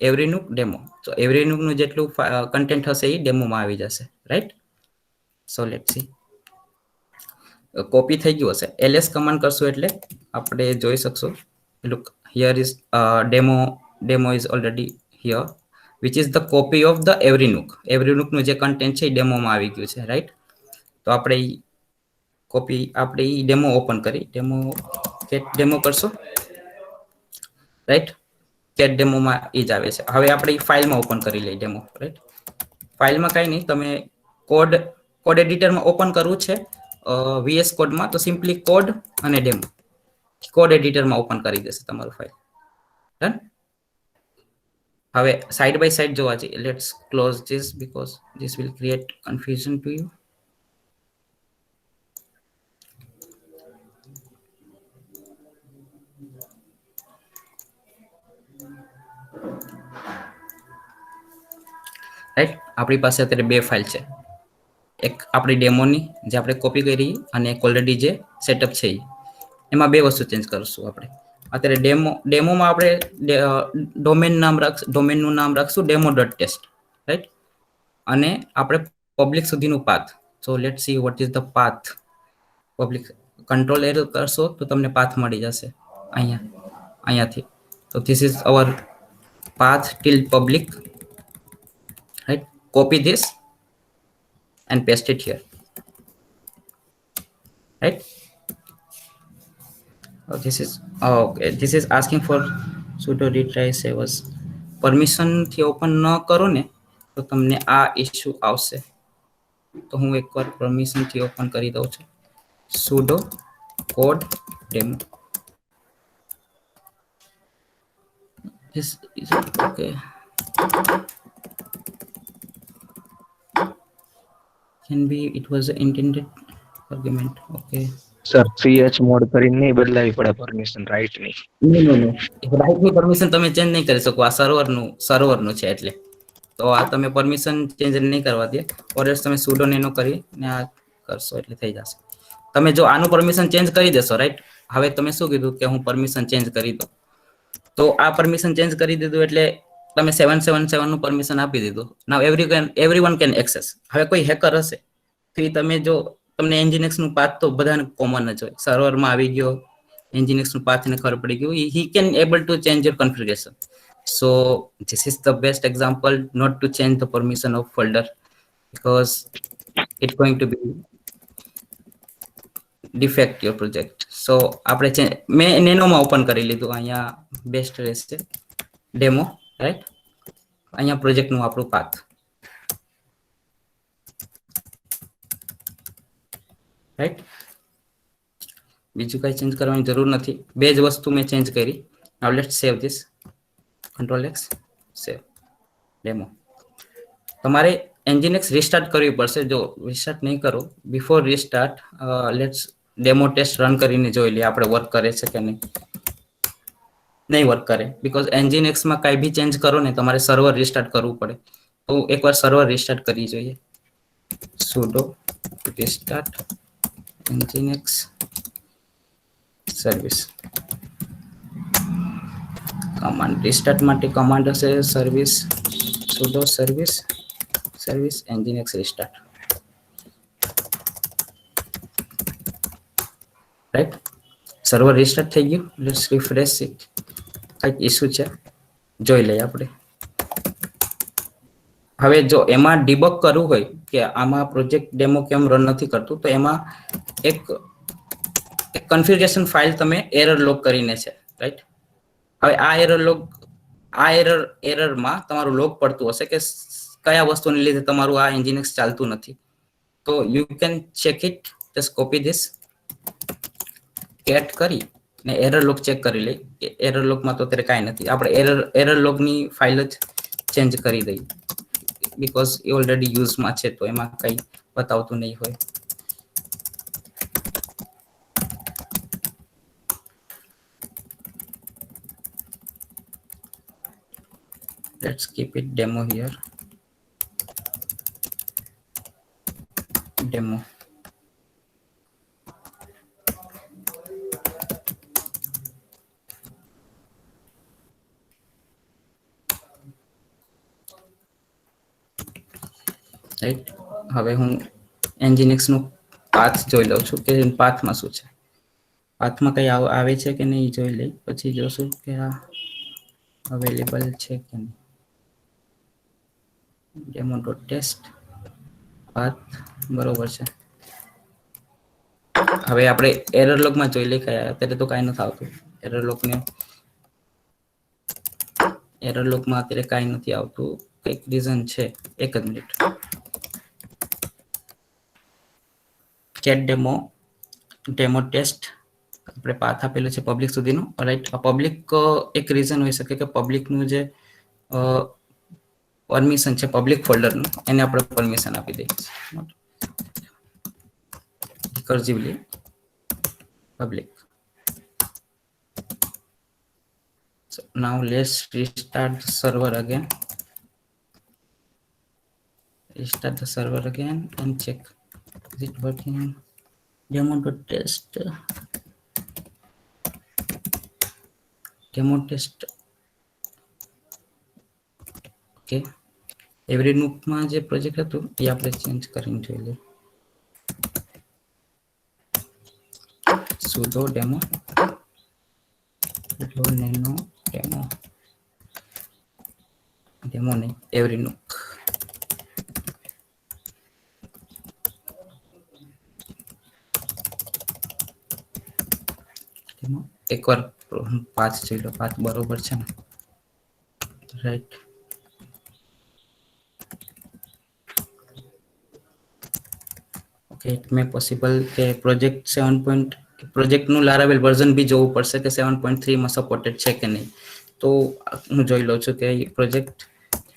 એવરીનુક ડેમો. તો એવરીનુક નું જેટલું કન્ટેન્ટ હશે એ ડેમોમાં આવી જશે, right. So let's see, copy થઈ ગયું હશે. ls કમાન્ડ કરશું એટલે આપણે જોઈ શકશું. Look here is demo is already here which is the copy of the એવરીનુક નું જે કન્ટેન્ટ છે એ ડેમોમાં આવી ગયું છે, રાઈટ. તો આપણે ઈ ડેમો ઓપન કરી ડેમો કરશું, રાઈટ. કેટ ડેમોમાં એ જ આવે છે. હવે આપણે ઈ ફાઇલમાં ઓપન કરી લઈએ ડેમો, રાઈટ. ફાઇલમાં કાંઈ નહીં, તમે કોડ એડિટરમાં ઓપન કરવું છે VS કોડમાં તો સિમ્પલી કોડ અને ડેમો કોડ એડિટરમાં ઓપન કરી દેશે તમારું ફાઇલ, ડન. હવે સાઇડ બાય સાઇડ જોવા જઈએ. Let's close this because this will create confusion to you. Right. આપણી પાસે અત્યારે બે ફાઇલ છે, એક આપણી ડેમોની જે આપણે કોપી કરી અને એક ઓલરેડી જે સેટઅપ છે એમાં બે વસ્તુ ચેન્જ કરશું આપણે. અત્યારે ડેમોમાં આપણે ડોમેનનું નામ રાખશું demo.test, રાઈટ. અને આપણે પબ્લિક સુધીનું path. So let's see what is the path. Public control air કરશો તો તમને પાથ મળી જશે અહીંયાથી. તો this is our path till public, right. Copy this and paste it here, right. This is asking for sudo retry save as. permission થી ઓપન ન કરો ને તો તમને આ ઇશ્યુ આવશે. તો હું એકવાર પરમિશન થી ઓપન કરી દઉં છું. sudo code demo. This is okay. Can be it was intended argument, okay. Sir chmod કરીને નહીં બદલાવી પડે પરમિશન, રાઈટ નહીં. નો રાઈટ ની પરમિશન તમે ચેન્જ નહીં કરી શકો. આ સર્વરનું છે એટલે તો આ તમે પરમિશન ચેન્જ નહીં કરવા દે. ઓર એલ્સ તમે sudo nano કરી ને આ કરશો એટલે થઈ જશે. તમે જો આનું પરમિશન ચેન્જ કરી દેશો, રાઈટ. હવે તમે શું કીધું કે હું પરમિશન ચેન્જ કરી દઉં, તો આ પરમિશન ચેન્જ કરી દીધું એટલે તમે 777 નું પરમિશન આપી દીધું. નાઉ એવરીવન કેન એક્સેસ. હવે કોઈ હેકર હશે તો ઈ તમે જો તમને nginx નું પાથ તો બધાને કોમન જ હોય. સર્વરમાં આવી ગયો nginx નું પાથ ને ખબર પડી ગયું, he can able to change your configuration. So this is the best example not to change the permission of folder because it's going to be defect your project. So આપણે મેં નેનોમાં ઓપન કરી લીધું. અહીંયા બેસ્ટ રહેશે ડેમો, રાઈટ? અહીંયા પ્રોજેક્ટનું આપણું પાથ, રાઈટ? બીજું કઈ ચેન્જ કરવાની જરૂર નથી. બે જ વસ્તુ મેં ચેન્જ કરી. Now let's save this. Control X, save demo. તમારે nginx રિસ્ટાર્ટ કરવી પડશે. જો રિસ્ટાર્ટ નહીં કરો, before restart let's demo test run કરીને જોઈ લઈએ આપણે વર્ક કરે છે કે નહીં. નહીં વર્ક કરે બીકોઝ nginx માં કઈ બી ચેન્જ કરો ને તમારે સર્વર રિસ્ટાર્ટ કરવું પડે. તો એકવાર સર્વર રિસ્ટાર્ટ કરી જોઈએ. sudo restart nginx service. Command restart માટે કમાન્ડ હશે service sudo service nginx restart, right? Server restart થઈ ગયું. Let's refresh it. કઈક ઇશ્યુ છે જોઈ લઈએ આપણે. હવે જો એમાં ડિબગ કરવું હોય કે આમાં પ્રોજેક્ટ ડેમો કેમ રન નથી કરતું, તો એમાં એક કન્ફિગરેશન ફાઇલ તમે એરર લોગ કરીને છે, રાઈટ? હવે આ એરરમાં તમારું લોગ પડતું હશે કે કયા વસ્તુને લીધે તમારું આ nginx ચાલતું નથી. તો you can check it. Just copy this, cat કરી ને એરર લોગ ચેક કરી લઈ કે એરર લોગમાં તો અત્યારે કાંઈ નથી. આપણે એરર લોગની ફાઇલ જ ચેન્જ કરી દઈએ બીકોઝ એ ઓલરેડી યુઝમાં છે તો એમાં કંઈ બતાવતું નહીં હોય. Let's keep it demo here. Demo. Right. હવે હું nginx નું પાથ જોઈ લઉં છું કે પાથમાં શું છે. પાથમાં કઈ આવે છે કે નહીં જોઈ લઈ, પછી જોશું કે આ અવેલેબલ છે કે નહીં. demo.test પાથ બરોબર છે. હવે આપણે એરર લોગમાં જોઈ લઈ કયા. અત્યારે તો કાંઈ નથી આવતું એરર લોગમાં અત્યારે કાંઈ નથી આવતું. કંઈક રીઝન છે. એક જ મિનિટ. કેટ ડેમો ટેસ્ટ આપણે પાથ આપેલું છે પબ્લિક સુધીનું, રાઈટ? પબ્લિક એક રીઝન હોઈ શકે કે પબ્લિકનું જે પરમિશન છે પબ્લિક ફોલ્ડરનું એને આપણે પરમિશન આપી દઈએ રિકર્સિવલી public. So now let's restart the server again. Restart the server again and check is it working. Demo.test. Okay. એવરી નુકમાં જે પ્રોજેક્ટ હતું એ આપણે ચેન્જ કરીને જોઈ લઈએ. sudo demo nano demo નહીં એવરી નુક. એકવાર પાથ જોઈ લો. પાથ બરોબર છે ને, રાઈટ? ઇટ મે પોસિબલ કે પ્રોજેક્ટનું લારાવેલ વર્ઝન બી જોવું પડશે કે 7.3 માં સપોર્ટેડ છે કે નહીં. તો હું જોઈ લઉં છું કે પ્રોજેક્ટ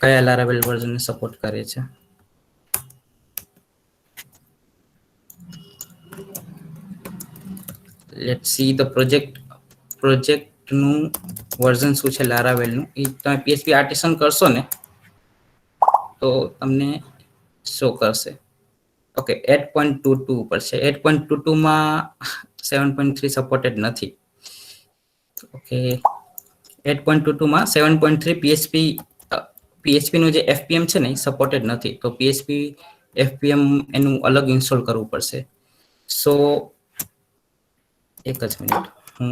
કયા લારાવેલ વર્ઝનને સપોર્ટ કરે છે. લેટ્સ સી ધ પ્રોજેક્ટનું વર્ઝન શું છે લારાવેલનું. એ તમે PHP આર્ટિસન કરશો ને તો તમને શો કરશે. ઓકે, 8.22 ઉપર છે. 8.22 માં 7.3 સપોર્ટેડ નથી. ઓકે, 8.22 માં 7.3 PHP PHP નું જે FPM છે ને એ સપોર્ટેડ નથી, તો PHP FPM એનું અલગ ઇન્સ્ટોલ કરવું પડશે. સો એક જ મિનિટ, હું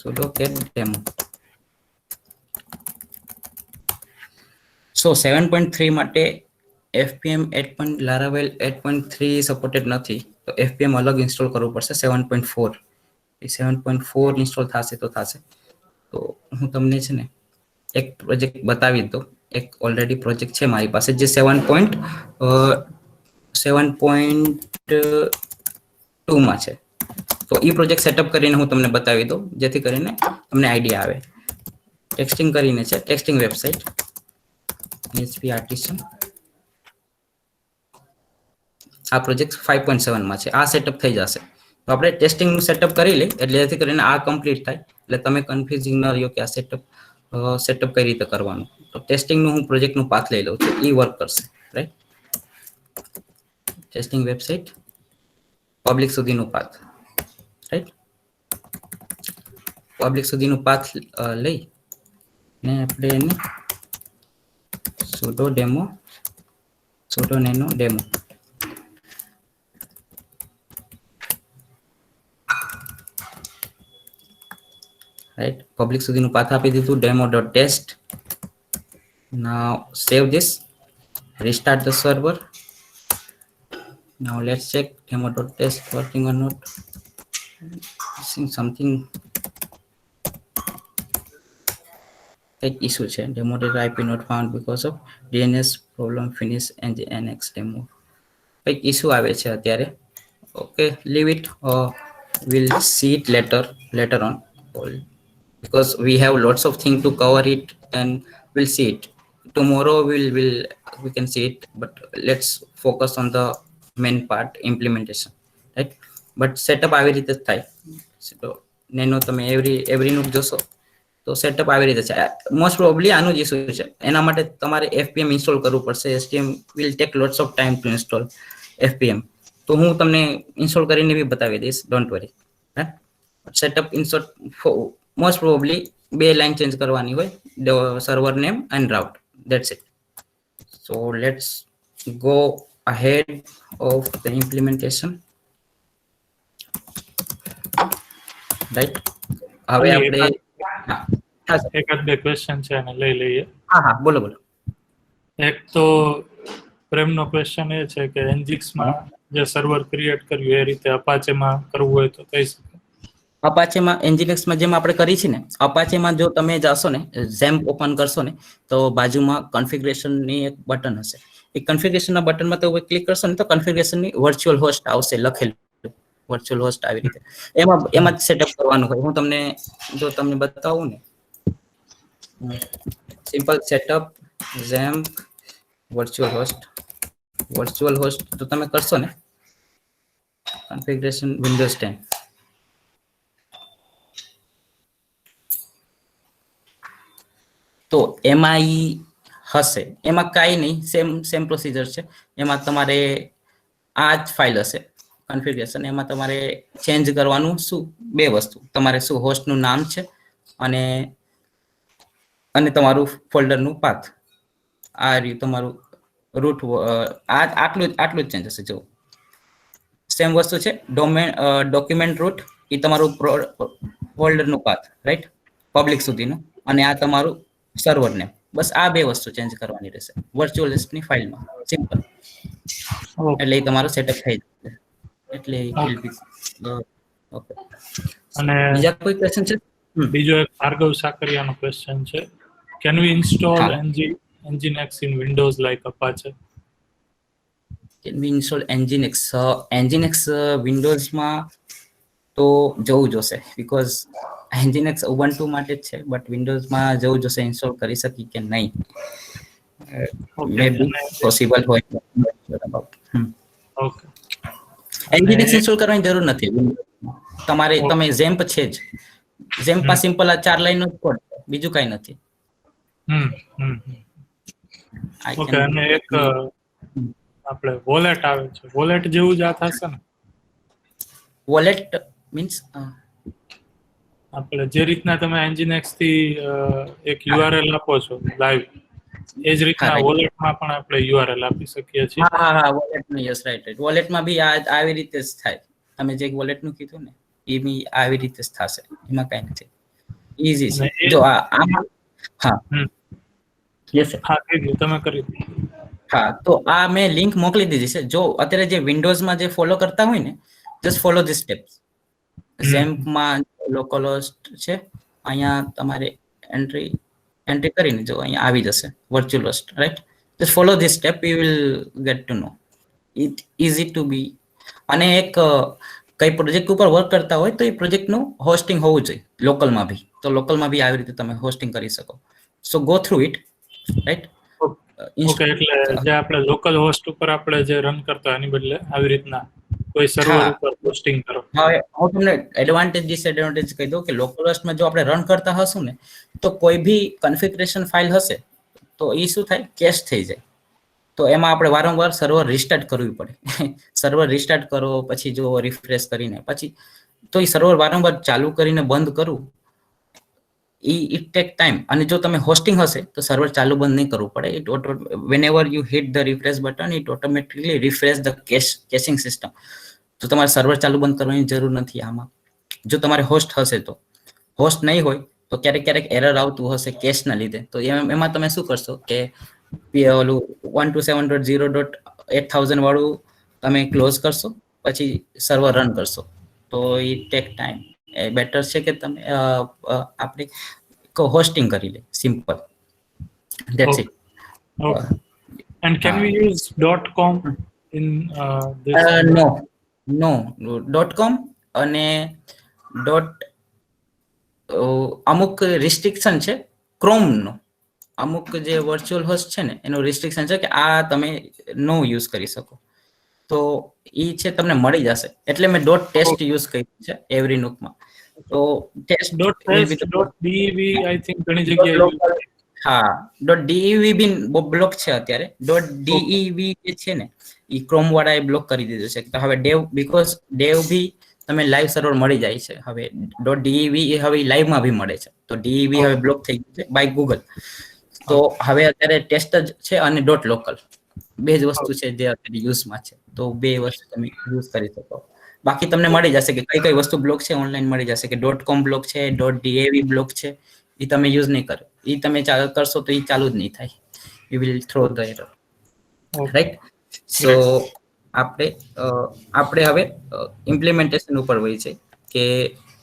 sudo cat demo. સો 7.3 માટે FPM 8. Laravel 8.3 સપોર્ટેડ નથી, તો FPM અલગ ઇન્સ્ટોલ કરવું પડશે 7.4. એ 7.4 ઇન્સ્ટોલ થશે તો થશે. તો હું તમને છે ને એક પ્રોજેક્ટ બતાવી દઉં. એક ઓલરેડી પ્રોજેક્ટ છે મારી પાસે જે 7.2 માં છે. તો એ પ્રોજેક્ટ સેટઅપ કરીને હું તમને બતાવી દઉં, જેથી કરીને તમને આઈડિયા આવે. ટેક્સ્ટિંગ કરીને છે, ટેક્સ્ટિંગ વેબસાઇટ PHP આર્ટિસન. આ પ્રોજેક્ટ 5.7 માં છે. આ સેટઅપ થઈ જશે તો આપણે ટેસ્ટિંગ નું સેટઅપ કરી લઈ, એટલે જેથી કરીને આ કમ્પ્લીટ થાય, એટલે તમે કન્ફ્યુઝિંગ ન રહ્યો કે આ સેટઅપ કઈ રીતે કરવાનું. તો ટેસ્ટિંગ નું હું પ્રોજેક્ટ નું પાથ લઈ લઉં છું, ઈ વર્ક કરશે, રાઈટ. ટેસ્ટિંગ વેબસાઇટ પબ્લિક સુધીનું પાથ, રાઈટ. પબ્લિક સુધીનું પાથ લઈ ને આપણે એને sudo nano demo right, public સુધીનું પાથ આપી દીધું, demo.test. now save this, restart the server. now let's check demo.test working or not. Missing something, એક issue છે, demo.ip not found because of DNS problem finish and nx demo. એક issue આવે છે અત્યારે. okay, leave it, we'll see it later on, because we have lots of things to cover it, and we'll see it tomorrow. We can see it, but let's focus on the main part, implementation, right. but setup આવી રીતે થાય. so nano તમે every નું જોશો તો સેટઅપ આવી રીતે છે. મોસ્ટ પ્રોબેબલી આનું જ ઇશ્યુ છે, એના માટે તમારે FPM ઇન્સ્ટોલ કરવું પડશે. STM will take lots of time to install FPM. તો હું તમને ઇન્સ્ટોલ કરીને બી બતાવી દઈશ, don't worry. Setup install most probably 2 line change કરવાની હોય, server name and route, that's it. So let's go ahead of the implementation, right. હવે આપણે એકાદ બે ક્વેશ્ચન છે અને લઈ લઈએ. હા બોલો. એક તો પ્રેમનો ક્વેશ્ચન એ છે કે nginx માં જે સર્વર ક્રિએટ કર્યું એ રીતે અપાચે માં કરવું હોય તો થઈ શકે? અપાચે માં nginx માં જેમ આપણે કરી છે ને, અપાચે માં જો તમે જાશો ને, ઝેમ્પ ઓપન કરશો ને, તો બાજુમાં કન્ફિગરેશન ની એક બટન હશે. એ કન્ફિગરેશન ના બટન માં તો ક્લિક કરશો ને તો કન્ફિગરેશન ની વર્ચ્યુઅલ હોસ્ટ આવશે લખેલું, વર્ચ્યુઅલ હોસ્ટ આવી રીતે. એમાં સેટઅપ કરવાનું હોય. હું તમને બતાવું ને, સિમ્પલ સેટઅપ ઝેમ્પ વર્ચ્યુઅલ હોસ્ટ તો તમે કરશો ને, કન્ફિગરેશન વિન્ડોઝ 10. તો એમાં ઈ હશે, એમાં કાંઈ નહીં, સેમ પ્રોસિજર છે. એમાં તમારે આ જ ફાઇલ હશે કન્ફિગરેશન. એમાં તમારે ચેન્જ કરવાનું શું, 2 વસ્તુ, તમારે શું હોસ્ટનું નામ છે અને તમારું ફોલ્ડરનું પાથ. આ રહ્યું તમારું રૂટ. આટલું જ ચેન્જ હશે. જો સેમ વસ્તુ છે. ડોક્યુમેન્ટ રૂટ એ તમારું ફોલ્ડરનું પાથ, રાઈટ, પબ્લિક સુધીનું, અને આ તમારું સર્વર નેમ. બસ આ 2 વસ્તુ ચેન્જ કરવાની રહેશે વર્ચ્યુઅલ લિસ્ટની ફાઇલમાં, સિમ્પલ. એટલે એ તમારું સેટઅપ થઈ જશે. એટલે ઓકે. અને બીજા કોઈ ક્વેશ્ચન છે? બીજો એક ભાર્ગવ સાકરિયાનો ક્વેશ્ચન છે, can we install nginx in windows like apache? Can we install nginx? nginx વિન્ડોઝમાં તો જવું જોશે, બીકોઝ nginx ubuntu માટે જ છે, બટ વિન્ડોઝમાં જવું જોશે. ઇન્સ્ટોલ કરી શકી કે નહીં, મે બી પોસિબલ હોય. ઓકે, nginx ઇન્સ્ટોલ કરવાની જરૂર નથી. તમે ઝેમ્પ છે જ, ઝેમ્પમાં સિમ્પલ આ 4 લાઈનનો જ કોડ, બીજું કાંઈ નથી. ઓકે. અને એક આપણે વોલેટ આવે છે, વોલેટ જેવું જ આ થશે ને? વોલેટ મીન્સ આપણે જે રીતના તમે nginx થી એક URL આપો છો લાઈવ, એ જ રીતના right. વોલેટમાં પણ આપણે URL આપી શકીએ છીએ. હા વોલેટમાં યસ રાઈટ વોલેટમાં બી આવી રીતે જ થાય. તમે જે વોલેટનું કીધું ને એ બી આવી રીતે જ થશે, એમાં કઈ નથી, ઈઝી છે. અને એ જો આમાં હા હમ. યસ હા થઈ ગયું, તમે કરી દો. હા તો આ મેં લિંક મોકલી દીધી છે. જો અત્યારે જે વિન્ડોઝમાં જે ફોલો કરતા હોય ને, જસ્ટ ફોલો ધીસ સ્ટેપ્સ. ઝેમ્પમાં લોકલ હોસ્ટ છે, અહીંયા તમારે એન્ટ્રી કરીને જો અહીંયા આવી જશે virtual host, right? Just follow this step, you will get to know it easy to be. અને એક કઈ પ્રોજેક્ટ ઉપર વર્ક કરતા હોય તો એ પ્રોજેક્ટનું હોસ્ટિંગ હોવું જોઈએ લોકલમાં બી, તો લોકલમાં બી આવી રીતે તમે હોસ્ટિંગ કરી શકો. So go through it, right? Okay, એટલે જે આપણે લોકલ હોસ્ટ ઉપર આપણે જે રન કરતા એની બદલે આવી રીતના કોઈ સર્વર હા ઉપર હોસ્ટિંગ કરો. હવે હું તમને એડવાન્ટેજ ડિસએડવાન્ટેજ કહી દઉં કે લોકલ હોસ્ટમાં જો આપણે રન કરતા હશું ને, તો કોઈ બી કન્ફિગ્યુરેશન ફાઇલ હશે તો એ શું થાય, કેશ થઈ જાય. તો એમાં આપણે વારંવાર સર્વર રિસ્ટાર્ટ કરવી પડે. સર્વર રિસ્ટાર્ટ કરો, પછી જો રિફ્રેશ કરીને પછી તો એ સર્વર વારંવાર ચાલુ કરીને બંધ કરવું, ઇટ ટેક ટાઈમ. અને જો તમે હોસ્ટિંગ હશે તો સર્વર ચાલુ બંધ નહીં કરવું પડે. It whenever you hit the refresh button, it automatically refresh the caching system. તો તમારે સર્વર ચાલુ બંધ કરવાની જરૂર નથી આમાં, જો તમારે હોસ્ટ હશે તો. હોસ્ટ નહીં હોય તો ક્યારેક એરર આવતું હશે કેશના લીધે, તો એમાં તમે શું કરશો કે ઓલું 127.0.8000 વાળું તમે ક્લોઝ કરશો, પછી સર્વર રન કરશો. તો એ ટેક ટાઈમ. એ બેટર છે કે તમે આપણે હોસ્ટિંગ કરી લે, simple, that's it. Okay. And can we use .com in this? No .com અને અમુક રિસ્ટ્રિક્શન છે ક્રોમનો, અમુક જે વર્ચ્યુઅલ હોસ્ટ છે ને એનું રિસ્ટ્રિક્શન છે કે આ તમે નો યુઝ કરી શકો. તો એ છે તમને મળી જશે, એટલે મેં .test યુઝ કર્યું છે એવરી નૂકમાં. તો ટેસ્ટ .dev I think ઘણી જગ્યાએ હા .dev બી બ્લોક છે અત્યારે. .dev જે છે ને એ ક્રોમ વાળાએ બ્લોક કરી દીધું છે. તો હવે બીકોઝ ડેવ બી તમે લાઈવ સર્વર મળી જાય છે હવે. .dev એ હવે લાઈવમાં બી મળે છે, તો dev હવે બ્લોક થઈ ગયું છે બાય ગૂગલ. તો હવે અત્યારે ટેસ્ટ જ છે અને .local, બે જ વસ્તુ છે જે અત્યારે યુઝમાં છે. તો બે વસ્તુ તમે યુઝ કરી શકો. બાકી તમને મળી જશે કે કઈ વસ્તુ બ્લોક છે, ઓનલાઈન મળી જશે કે .com બ્લોક છે, .dav બ્લોક છે. એ તમે યુઝ નહીં કરો, એ તમે ચાલુ કરશો તો એ ચાલુ જ નહીં થાય. You will throw the error, right? So આપણે હવે ઇમ્પ્લિમેન્ટેશન ઉપર હોય છે કે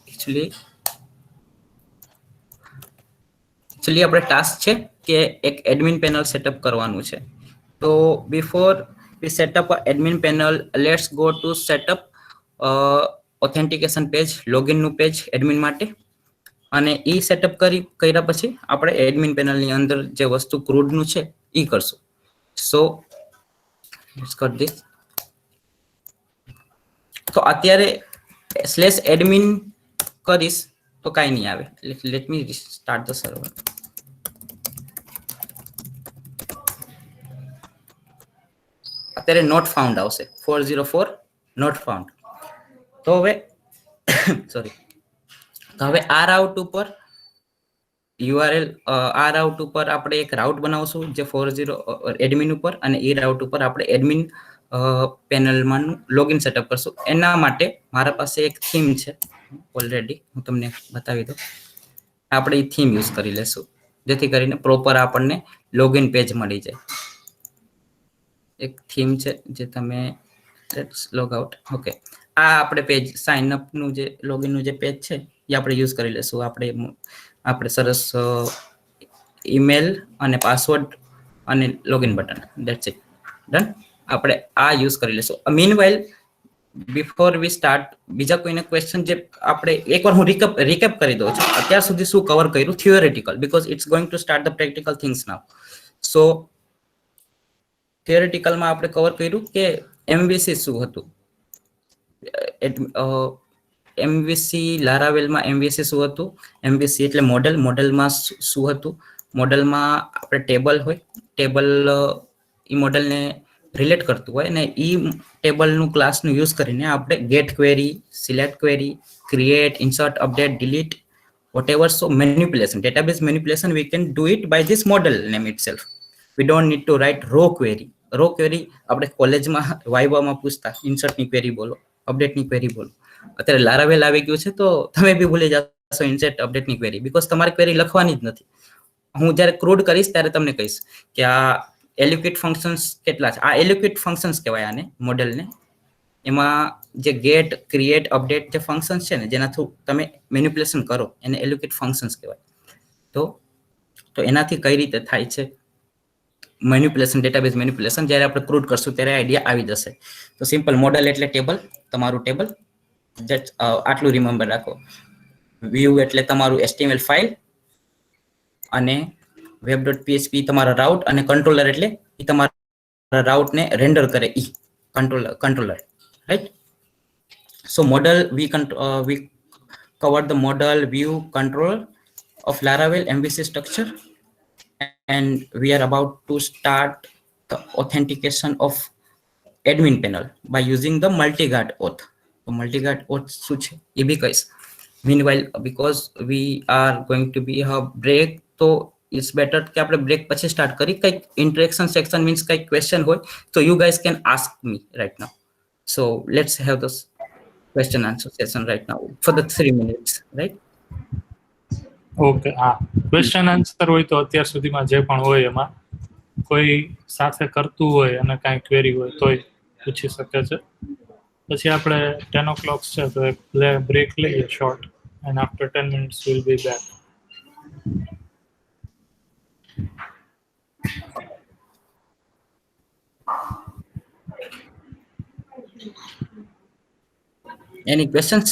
એકચ્યુઅલી આપણે ટાસ્ક છે કે એક એડમિન પેનલ સેટઅપ કરવાનું છે. તો before we setup admin panel, let's go to setup authentication page, લોગિનનું પેજ એડમિન માટે. અને એ સેટઅપ કર્યા પછી આપણે એડમિન પેનલની અંદર જે વસ્તુ ક્રૂડનું છે એ કરશું. So let's cut this. તો અત્યારે /admin કરીશ તો કાંઈ નહીં આવે. Let me start the server. અત્યારે નોટ ફાઉન્ડ આવશે, 404 નોટ ફાઉન્ડ. તો હવે સોરી, તો હવે આ રાઉટ ઉપર URL, આ રાઉટ ઉપર આપણે એક રાઉટ બનાવશું જે 40 એડમિન ઉપર, અને એ રાઉટ ઉપર આપણે એડમિન પેનલમાં લોગિન સેટઅપ કરશું. એના માટે મારા પાસે એક થીમ છે ઓલરેડી, હું તમને બતાવી દઉં. આપણે એ થીમ યુઝ કરી લેશું જેથી કરીને પ્રોપર આપણને લોગિન પેજ મળી જાય. એક થીમ છે જે તમે લેટ્સ લોગ આઉટ. ઓકે, આ આપણે પેજ સાઇન અપ નું જે લોગિન નું જે પેજ છે એ આપણે યુઝ કરી લેશું. આપણે સરસ ઈમેલ અને પાસવર્ડ અને login button, that's it, done. આપણે આ યુઝ કરી લેશું. મીનવાઇલ બિફોર વી સ્ટાર્ટ, બીજા કોઈને ક્વેશ્ચન જે આપણે એકવાર હું રિકેપ કરી દઉં છું અત્યાર સુધી શું કવર કર્યું theoretical, because it's going to start the practical things now. So થિયોરેટિકલમાં આપણે કવર કર્યું કે MVC શું હતું, MVC લારાવેલમાં MVC શું હતું, MVC એટલે મોડેલમાં શું હતું. મોડેલમાં આપણે ટેબલ હોય, ટેબલ એ મોડેલને રિલેટ કરતું હોય, અને એ ટેબલનું ક્લાસનું યુઝ કરીને આપણે get query, select query, create, insert, update, delete whatever. So manipulation, database manipulation, we can do it by this model name itself. We don't need to write raw query. Raw query આપણે કોલેજમાં વાઇવામાં પૂછતા, ઇન્સર્ટની ક્વેરી બોલો, અપડેટની ક્વેરી બોલો. અત્યારે લારાવેલ આવી ગયું છે તો તમે બી ભૂલી જશો ઇન્સર્ટ અપડેટની ક્વેરી, બીકોઝ તમારે ક્વેરી લખવાની જ નથી. હું જ્યારે ક્રૂડ કરીશ ત્યારે તમને કહીશ કે આ એલોકેટ ફંક્શન્સ કેટલા છે. આ એલોકેટ ફંક્શન્સ કહેવાય આને, મોડેલને. એમાં જે ગેટ, ક્રિએટ, અપડેટ જે ફંક્શન્સ છે ને, જેના થ્રુ તમે મેનિપ્યુલેશન કરો, એને એલોકેટ ફંક્શન્સ કહેવાય. તો એનાથી કઈ રીતે થાય છે મેનિપ્યુલેશન, ડેટાબેઝ મેનિપ્યુલેશન, જ્યારે આપણે ક્રૂડ કરશું ત્યારે આઈડિયા આવી જશે. તો સિમ્પલ, મોડલ એટલે ટેબલ, તમારું ટેબલ. આટલું રિમેમ્બર રાખો. વ્યૂ એટલે તમારું HTML ફાઇલ, અને web.php તમારા રાઉટ, અને કંટ્રોલર એટલે એ તમારા રાઉટને રેન્ડર કરે, ઈ controller, right? So model, we covered the model, view, control of Laravel MVC structure, and we are about to start the authentication of admin panel by using the multi-guard auth. So multi-guard auth શું છે એ બી કહીશ. Meanwhile, because we are going to be a break, so it's better કે આપણે બ્રેક પછી સ્ટાર્ટ કરી. કંઈક ઇન્ટરેક્શન સેક્શન મીન્સ કંઈક ક્વેશ્ચન હોય તો you guys can ask me right now. So let's have this question answer session right now for the 3 minutes, right? Okay, હા, ક્વેશ્ચન આન્સર હોય તો અત્યાર સુધીમાં જે પણ હોય એમાં કોઈ સાથે કરતું હોય અને કાંઈ ક્વેરી હોય તોય પૂછી શકે છે. પછી આપણે 10 o'clock છે તો એક બ્રેક લઈએ short, and after 10 minutes we'll be back. Any questions?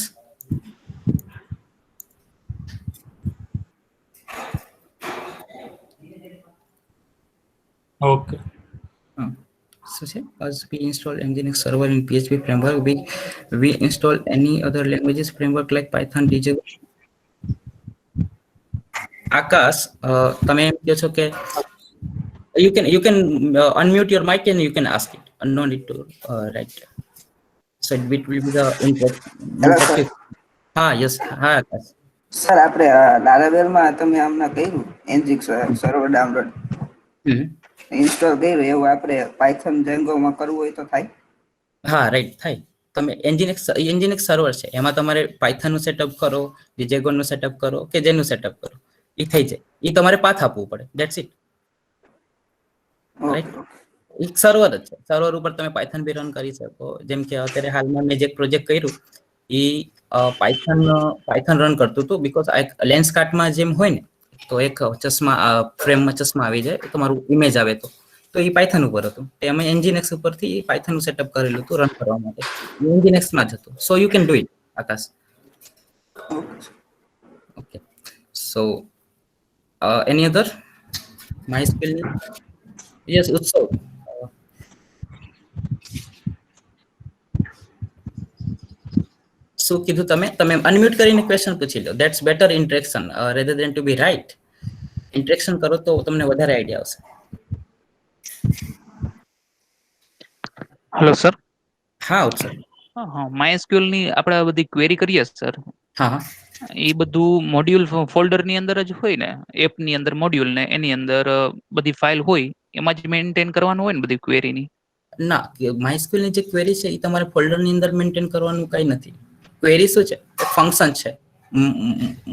Okay, So as we install Nginx server in PHP framework, we install any other languages framework like Python, Django. Akash, તમે એમ કહો છો કે you can unmute your mic and you can ask it. No need to write. So it will be the Hello, sir. હા, yes, હા આકાશ. સર, આપણે લારાવેલમાં તમે હમણાં કર્યું એનજીક્સ સર્વર ડાઉનલોડ ઇન્સ્ટોલ કર્યું, એવું આપણે પાયથન જેંગોમાં કરવું હોય તો થાય? હા, રાઈટ, થાય. તમે એન્જિનિક્સ સર્વર છે, એમાં તમારે પાયથનનું સેટઅપ કરો, ડિજેગોનનું સેટઅપ કરો કે જેનું સેટઅપ કરો, એ થઈ જાય. એ તમારે પાથ આપવું પડે, ધેટ્સ ઇટ. રાઈટ, એક સર્વર જ છે. સર્વર ઉપર તમે પાયથન બી રન કરી શકો. જેમ કે અત્યારે હાલમાં મેં જે પ્રોજેક્ટ કર્યું એ પાયથન રન કરતું હતું, બીકોઝ લેન્સ કાર્ટમાં જેમ હોય ને, તો એક ચશ્મા ફ્રેમમાં ચશ્મા આવી જાય, તમારું ઇમેજ આવે તો એ પાયથન ઉપર હતું. તે અમે એન્જિનેક્સ ઉપરથી પાયથનનું સેટઅપ કરેલું હતું રન કરવા માટે. એન્જિનેક્સમાં જ હતું. So you can do it, Akash. Okay, so any other MySQL? Yes, Utsav. શું કીધું તમે અનમ્યુટ કરીને ક્વેશ્ચન પૂછી લો. That's better interaction rather than to be right. Interaction કરો તો તમને વધારે આઈડિયા આવશે. Hello sir. હા ઉત્સવ. MySQL ની આપણે બધી ક્વેરી કરીએ સર, હા, એ બધું મોડ્યુલ ફોલ્ડર ની અંદર જ હોય ને, એપ ની અંદર મોડ્યુલ ને એની અંદર બધી ફાઇલ હોય, એમાં જ મેન્ટેન કરવાનું હોય ને બધી ક્વેરી ની? ના, MySQL ની જે ક્વેરી છે એ તમારે ફોલ્ડર ની અંદર મેન્ટેન કરવાનું કઈ નથી. ક્વેરી શું છે? ફંક્શન છે.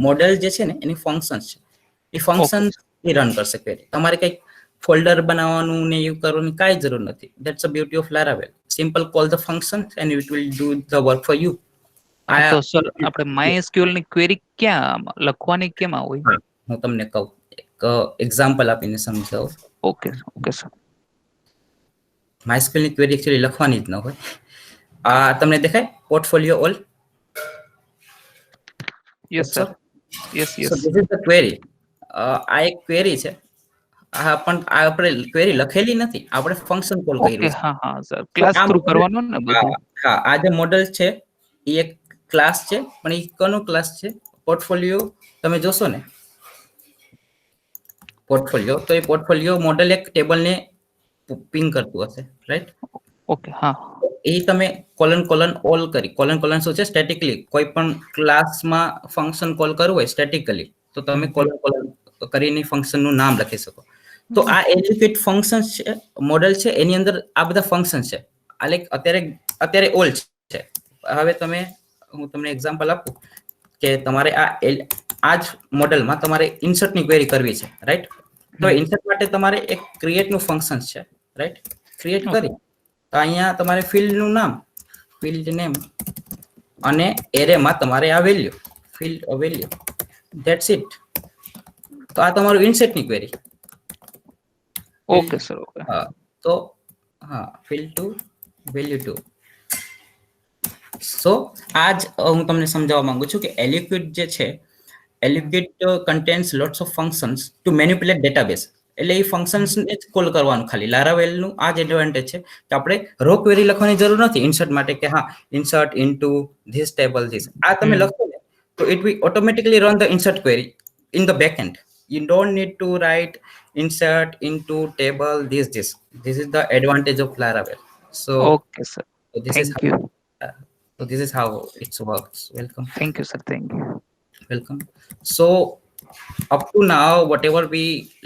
મોડેલ જે છે ને એની ફંક્શન છે. એ ફંક્શન એ રન કરશે ક્વેરી. તમારે કઈ ફોલ્ડર બનાવવાનું ને એવું કરવાની કાંઈ જરૂર નથી. That's a beauty of Laravel. Simple call the function and it will do the work for you. તો સર આપણે MySQL ની ક્વેરી ક્યાં લખવાની કેમાં હોય? હું તમને કહું, એક એક્ઝામ્પલ આપીને સમજાવું. Okay okay sir. MySQL ની ક્વેરી એકચ્યુઅલી લખવાની જ ન હોય. આ તમને દેખાય portfolio all? Yes sir. Yes so yes. This is the query. આ એક ક્વેરી છે. આ પણ આપણે ક્વેરી લખેલી નથી, આપણે ફંક્શન કોલ ઓકે, કર્યું છે. હા હા સર, ક્લાસ થ્રુ કરવાનું ને બધું? હા, આ જે મોડેલ છે એ એક ક્લાસ છે, પણ એ કોનો ક્લાસ છે? પોર્ટફોલિયો. તમે જોશો ને પોર્ટફોલિયો, તો એ પોર્ટફોલિયો મોડેલ એક ટેબલને પિંગ કરતું હશે, રાઈટ? ઓકે, હા. એ તમે કોલન કોલન ઓલ કરી, કોલન કોલન શું છે સ્ટેટિકલી કોઈ પણ ક્લાસમાં ફંક્શન કોલ કરવું હોય સ્ટેટિકલી તો તમે કોલન કોલન કરીને ફંક્શન નું નામ લખી શકો. તો આ એલ્યુકેટ ફંક્શન છે, મોડેલ છે, એની અંદર આ બધા ફંક્શન છે. આ લાઈક અત્યારે ઓલ છે. હવે હું તમને એક્ઝામ્પલ આપું કે તમારે આ જ મોડેલમાં તમારે ઇન્સર્ટ ની ક્વેરી કરવી છે, રાઈટ? તો ઇન્સર્ટ માટે તમારે એક ક્રિએટ નું ફંક્શન છે, રાઈટ? ક્રિએટ કરી તો અહીંયા તમારે ફિલ્ડ નું નામ, ફિલ્ડ નેમ અને એરેમાં તમારે આ value, field value, that's it. તો આ તમારું ઇન્સર્ટ ની ક્વેરી. Okay sir, okay. હા, તો હા, ફિલ્ડ ટુ વેલ્યુ ટુ. સો આજ હું તમને સમજાવવા માંગુ છું કે એલ્યુકેટ જે છે, eloquent contains lots of functions to manipulate database. એટલે એ ફંક્શન્સ ને જ કોલ કરવાનું ખાલી. લારાવેલ નું આ જ એડવાન્ટેજ છે કે આપણે રો ક્વેરી લખવાની જરૂર નથી ઇન્સર્ટ માટે કે હા insert into this table this. આ તમે લખો ને તો it will automatically run the insert query in the backend. You don't need to write insert into table this. This is the advantage of Laravel. So Okay, sir. Thank you. So this is how it works. Welcome. Thank you, sir. Thank you. Welcome. So up to now, whatever we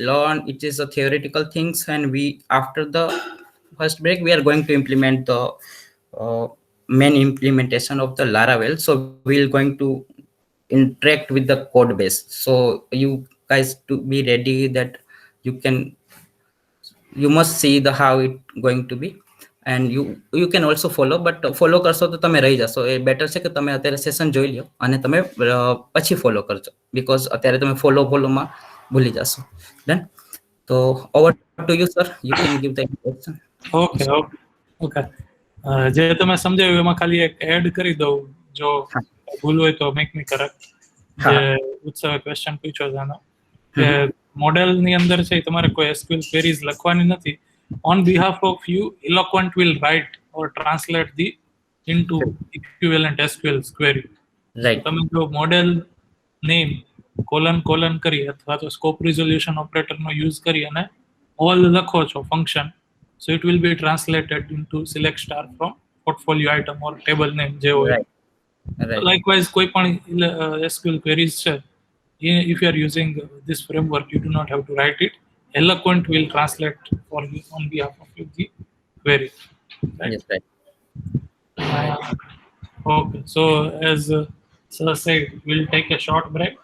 learn, it is a theoretical things, and we after the first break we are going to implement the main implementation of the Laravel. So we're going to interact with the code base. So you guys to be ready that you must see the how it going to be, and you can also follow, but follow કરશો તો તમે રહી જશો. એ બેટર છે કે તમે અત્યારે સેશન જોઈ લ્યો અને તમે પછી ફોલો કરજો, બીકોઝ અત્યારે તમે ફોલોમાં ભૂલી જશો. ડન? તો over to you sir, you can give the introduction. Okay. જે તમે સમજાવ્યું એમાં ખાલી એક એડ કરી દઉં, જો ભૂલ હોય તો મેક મી કરેક્ટ. જે ઉત્સવે ક્વેશ્ચન પૂછ્યો છે આનો કે મોડેલ ની અંદર છે તમારે કોઈ એસક્યુએલ ક્વેરીઝ લખવાની નથી. On behalf of you, Eloquent will write or translate the into equivalent SQL query. Right. તમે જો મોડેલ નેમ કોલન કરી અથવા તો સ્કોપ રિઝોલ્યુશન ઓપરેટર નો યુઝ કરી અને ઓલ લખો છો function, so it will be translated into select star from portfolio item or table name જે હોય. Right. Likewise કોઈ પણ SQL queries છે, if you are using this framework, you do not have to write it. Eloquent will translate for you on behalf of you the query. Right? Yes, right. Okay. So as Sir said, we'll take a short break.